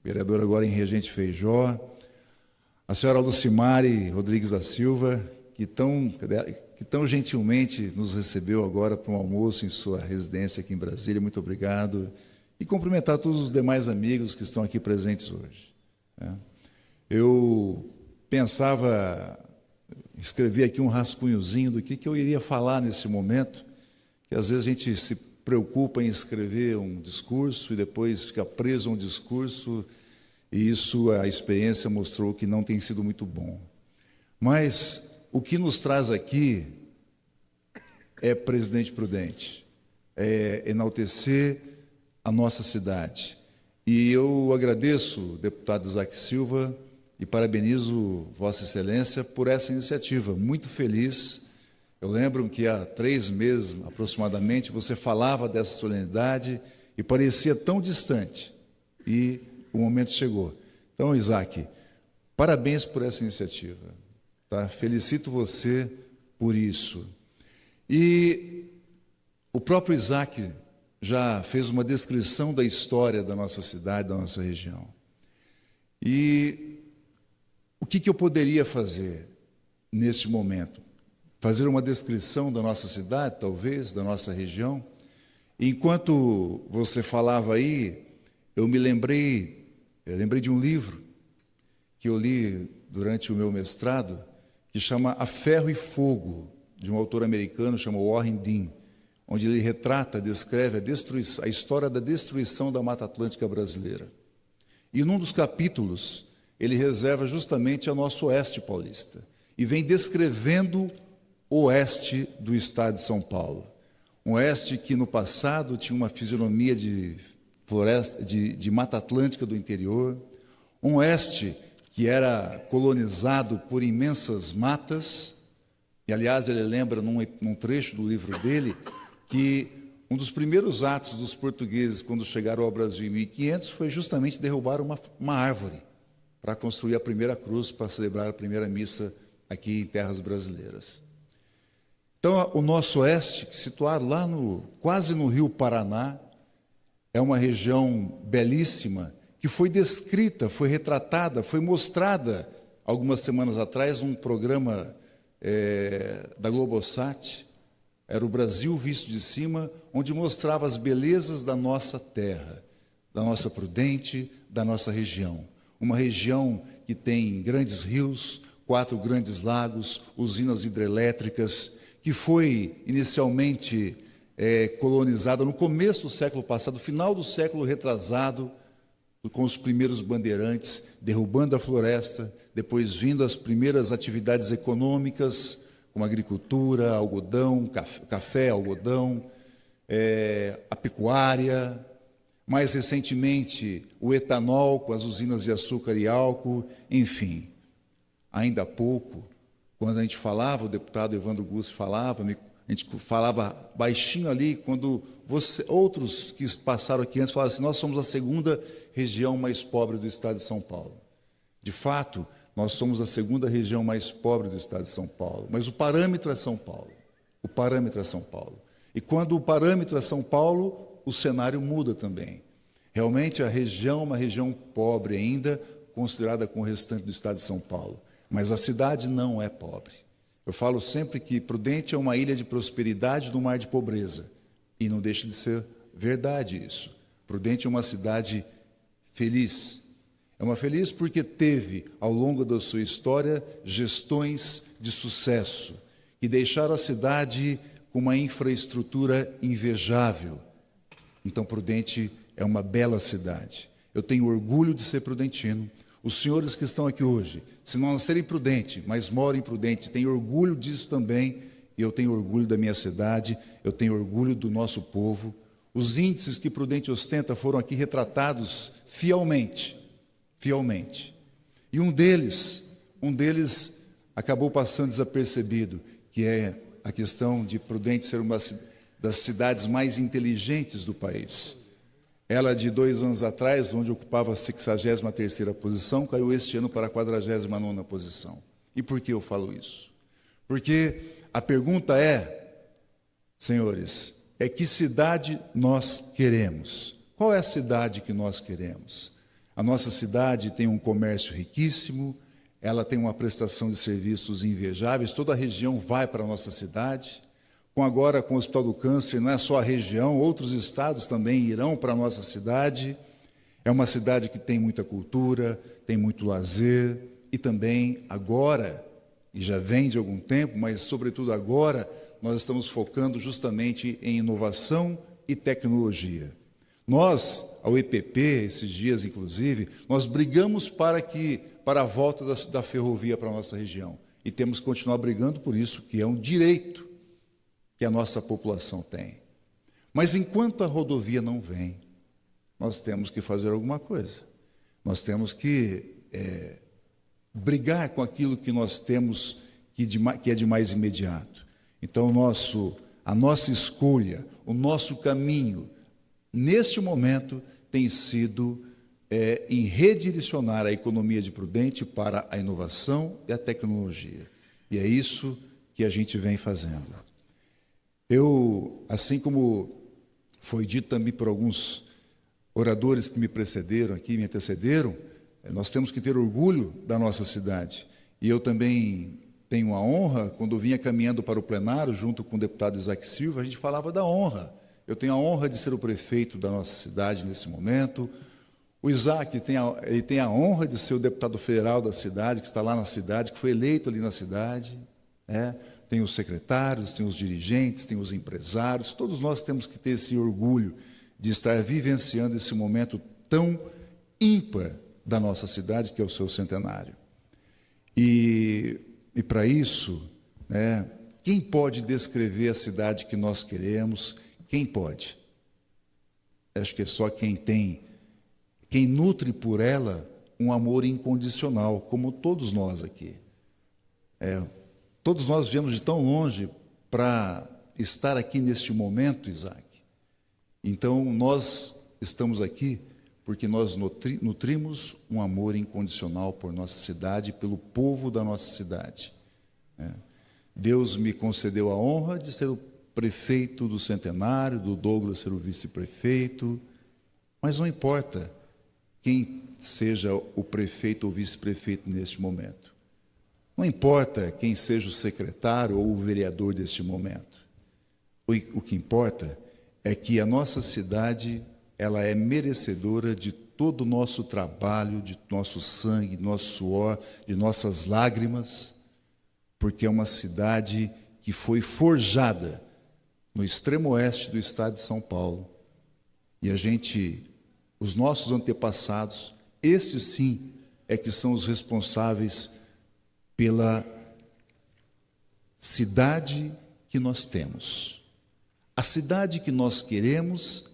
vereador agora em Regente Feijó. A senhora Lucimari Rodrigues da Silva, que tão gentilmente nos recebeu agora para um almoço em sua residência aqui em Brasília. Muito obrigado. E cumprimentar todos os demais amigos que estão aqui presentes hoje. Eu pensava, escrevi aqui um rascunhozinho do que eu iria falar nesse momento, que às vezes a gente se preocupa em escrever um discurso e depois fica preso a um discurso, e isso, a experiência mostrou que não tem sido muito bom. Mas o que nos traz aqui é Presidente Prudente, é enaltecer a nossa cidade. E eu agradeço, deputado Isaac Silva, e parabenizo Vossa Excelência por essa iniciativa. Muito feliz. Eu lembro que há 3 meses, aproximadamente, você falava dessa solenidade e parecia tão distante. E o momento chegou. Então, Isaac, parabéns por essa iniciativa. Tá? Felicito você por isso. E o próprio Isaac já fez uma descrição da história da nossa cidade, da nossa região. E o que eu poderia fazer neste momento? Fazer uma descrição da nossa cidade, talvez, da nossa região. Enquanto você falava aí, eu lembrei de um livro que eu li durante o meu mestrado, que chama A Ferro e Fogo, de um autor americano chamado Warren Dean, onde ele retrata, descreve a história da destruição da Mata Atlântica brasileira. E num dos capítulos, ele reserva justamente ao nosso oeste paulista, e vem descrevendo o oeste do estado de São Paulo. Um oeste que no passado tinha uma fisionomia de floresta, de Mata Atlântica do interior, um oeste que era colonizado por imensas matas, e aliás ele lembra num trecho do livro dele, que um dos primeiros atos dos portugueses quando chegaram ao Brasil em 1500 foi justamente derrubar uma árvore para construir a primeira cruz, para celebrar a primeira missa aqui em terras brasileiras. Então, o nosso oeste, situado lá quase no Rio Paraná, é uma região belíssima, que foi descrita, foi retratada, foi mostrada algumas semanas atrás num programa da Globosat, era o Brasil visto de cima, onde mostrava as belezas da nossa terra, da nossa Prudente, da nossa região. Uma região que tem grandes rios, 4 grandes lagos, usinas hidrelétricas, que foi inicialmente colonizada no começo do século passado, final do século retrasado, com os primeiros bandeirantes, derrubando a floresta, depois vindo as primeiras atividades econômicas, como agricultura, algodão, café, algodão, a pecuária, mais recentemente o etanol com as usinas de açúcar e álcool, enfim. Ainda há pouco, quando a gente falava, o deputado Evandro Gussi falava, a gente falava baixinho ali, quando outros que passaram aqui antes falaram assim, nós somos a 2ª região mais pobre do estado de São Paulo. De fato, nós somos a 2ª região mais pobre do estado de São Paulo, mas o parâmetro é São Paulo. O parâmetro é São Paulo. E quando o parâmetro é São Paulo, o cenário muda também. Realmente a região é uma região pobre ainda, considerada com o restante do estado de São Paulo. Mas a cidade não é pobre. Eu falo sempre que Prudente é uma ilha de prosperidade no mar de pobreza. E não deixa de ser verdade isso. Prudente é uma cidade feliz. É uma feliz porque teve, ao longo da sua história, gestões de sucesso, que deixaram a cidade com uma infraestrutura invejável. Então, Prudente é uma bela cidade. Eu tenho orgulho de ser prudentino. Os senhores que estão aqui hoje, se não nascerem em Prudente, mas moram em Prudente, têm orgulho disso também. E eu tenho orgulho da minha cidade, eu tenho orgulho do nosso povo. Os índices que Prudente ostenta foram aqui retratados fielmente. E um deles acabou passando desapercebido, que é a questão de Prudente ser uma das cidades mais inteligentes do país. Ela, de 2 anos atrás, onde ocupava a 63ª posição, caiu este ano para a 49ª posição. E por que eu falo isso? Porque a pergunta é, senhores, é que cidade nós queremos? Qual é a cidade que nós queremos? A nossa cidade tem um comércio riquíssimo, ela tem uma prestação de serviços invejáveis, toda a região vai para a nossa cidade. Agora, com o Hospital do Câncer, não é só a região, outros estados também irão para a nossa cidade. É uma cidade que tem muita cultura, tem muito lazer, e também agora, e já vem de algum tempo, mas sobretudo agora, nós estamos focando justamente em inovação e tecnologia. Nós, a UEPP, esses dias inclusive, nós brigamos para a volta da ferrovia para a nossa região. E temos que continuar brigando por isso, que é um direito que a nossa população tem. Mas enquanto a rodovia não vem, nós temos que fazer alguma coisa. Nós temos que brigar com aquilo que nós temos que é de mais imediato. Então, a nossa escolha, o nosso caminho, neste momento, tem sido em redirecionar a economia de Prudente para a inovação e a tecnologia. E é isso que a gente vem fazendo. Eu, assim como foi dito também por alguns oradores que me precederam aqui, me antecederam, nós temos que ter orgulho da nossa cidade. E eu também tenho a honra, quando eu vinha caminhando para o plenário, junto com o deputado Isaac Silva, a gente falava da honra. Eu tenho a honra de ser o prefeito da nossa cidade nesse momento. O Isaac tem a honra de ser o deputado federal da cidade, que está lá na cidade, que foi eleito ali na cidade, Tem os secretários, tem os dirigentes, tem os empresários, todos nós temos que ter esse orgulho de estar vivenciando esse momento tão ímpar da nossa cidade, que é o seu centenário. E para isso, quem pode descrever a cidade que nós queremos? Quem pode? Acho que é só quem nutre por ela um amor incondicional, como todos nós aqui. Todos nós viemos de tão longe para estar aqui neste momento, Isaac. Então, nós estamos aqui porque nós nutrimos um amor incondicional por nossa cidade e pelo povo da nossa cidade. Deus me concedeu a honra de ser o prefeito do centenário, do Douglas ser o vice-prefeito, mas não importa quem seja o prefeito ou vice-prefeito neste momento. Não importa quem seja o secretário ou o vereador deste momento. O que importa é que a nossa cidade, ela é merecedora de todo o nosso trabalho, de nosso sangue, de nosso suor, de nossas lágrimas, porque é uma cidade que foi forjada no extremo oeste do estado de São Paulo. E os nossos antepassados, estes sim, é que são os responsáveis pela cidade que nós temos. A cidade que nós queremos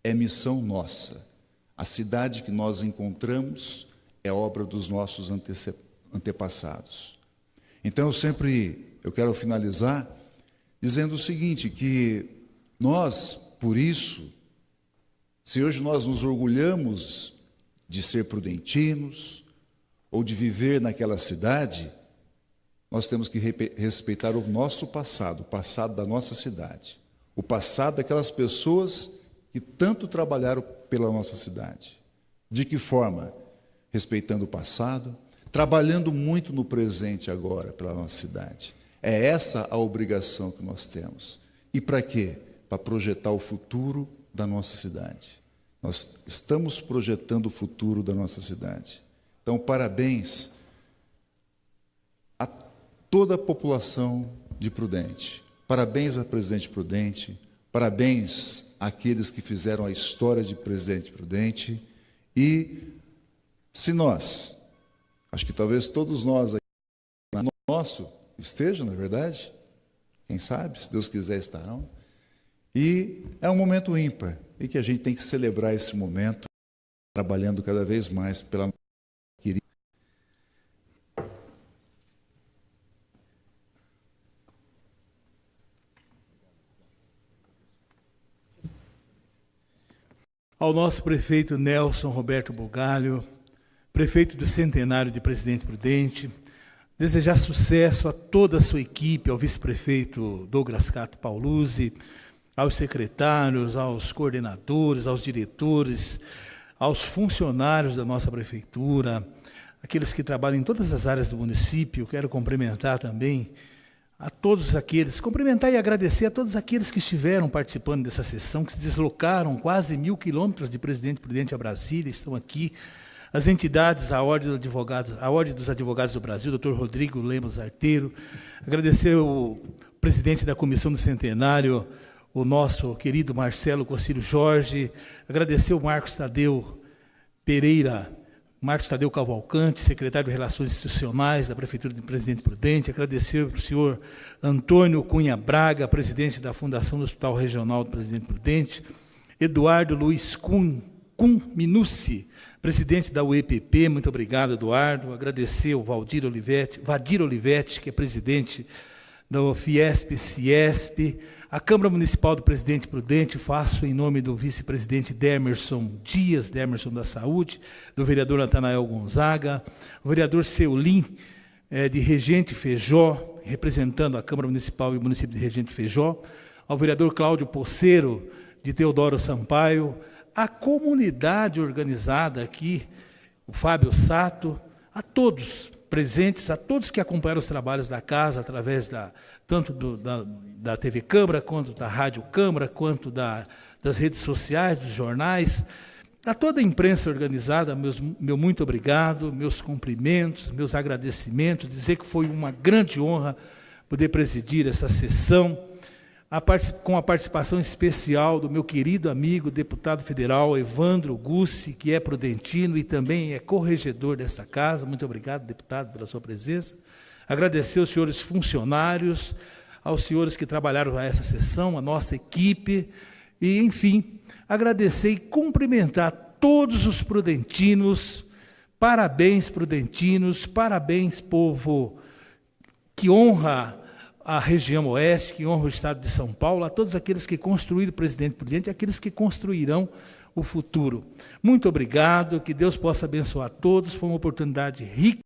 é missão nossa. A cidade que nós encontramos é obra dos nossos antepassados. Então, eu quero finalizar dizendo o seguinte, que nós, por isso, se hoje nós nos orgulhamos de ser prudentinos ou de viver naquela cidade, nós temos que respeitar o nosso passado, o passado da nossa cidade, o passado daquelas pessoas que tanto trabalharam pela nossa cidade. De que forma? Respeitando o passado, trabalhando muito no presente agora pela nossa cidade. É essa a obrigação que nós temos. E para quê? para projetar o futuro da nossa cidade. Nós estamos projetando o futuro da nossa cidade. Então, parabéns a toda a população de Prudente. Parabéns a Presidente Prudente. Parabéns àqueles que fizeram a história de Presidente Prudente. E se nós, acho que talvez todos nós aqui, nosso estejam, na verdade, quem sabe, se Deus quiser, estarão. E é um momento ímpar, e que a gente tem que celebrar esse momento, trabalhando cada vez mais pela querida. Ao nosso prefeito Nelson Roberto Bugalho, prefeito do centenário de Presidente Prudente, desejar sucesso a toda a sua equipe, ao vice-prefeito Douglas Cato Pauluzzi, aos secretários, aos coordenadores, aos diretores, aos funcionários da nossa prefeitura, aqueles que trabalham em todas as áreas do município. Quero cumprimentar também a todos aqueles, cumprimentar e agradecer a todos aqueles que estiveram participando dessa sessão, que se deslocaram quase 1.000 quilômetros de Presidente Prudente a Brasília, estão aqui. As entidades, a Ordem dos Advogados do Brasil, Dr. Rodrigo Lemos Arteiro, agradecer o presidente da Comissão do Centenário, o nosso querido Marcelo Cocílio Jorge, agradecer o Marcos Tadeu Pereira, Marcos Tadeu Cavalcante, secretário de Relações Institucionais da Prefeitura de Presidente Prudente, agradecer ao senhor Antônio Cunha Braga, presidente da Fundação do Hospital Regional do Presidente Prudente, Eduardo Luiz Kuhn Minucci, presidente da UEPP, muito obrigado, Eduardo. Agradecer ao Vadir Olivetti, que é presidente da Fiesp-Ciesp, a Câmara Municipal do Presidente Prudente, faço em nome do vice-presidente Demerson Dias, Demerson da Saúde, do vereador Natanael Gonzaga, o vereador Seulin, de Regente Feijó, representando a Câmara Municipal e o município de Regente Feijó, ao vereador Cláudio Poceiro, de Teodoro Sampaio, a comunidade organizada aqui, o Fábio Sato, a todos presentes, a todos que acompanharam os trabalhos da casa, através tanto da TV Câmara, quanto da Rádio Câmara, quanto das redes sociais, dos jornais, a toda a imprensa organizada, meu muito obrigado, meus cumprimentos, meus agradecimentos, dizer que foi uma grande honra poder presidir essa sessão, com a participação especial do meu querido amigo, deputado federal Evandro Gussi, que é prudentino e também é corregedor desta casa. Muito obrigado, deputado, pela sua presença. Agradecer aos senhores funcionários, aos senhores que trabalharam essa sessão, a nossa equipe, e, enfim, agradecer e cumprimentar todos os prudentinos. Parabéns, prudentinos, parabéns, povo que honra a região oeste, que honra o estado de São Paulo, a todos aqueles que construíram o Presidente Prudente, aqueles que construirão o futuro. Muito obrigado, que Deus possa abençoar a todos, foi uma oportunidade rica.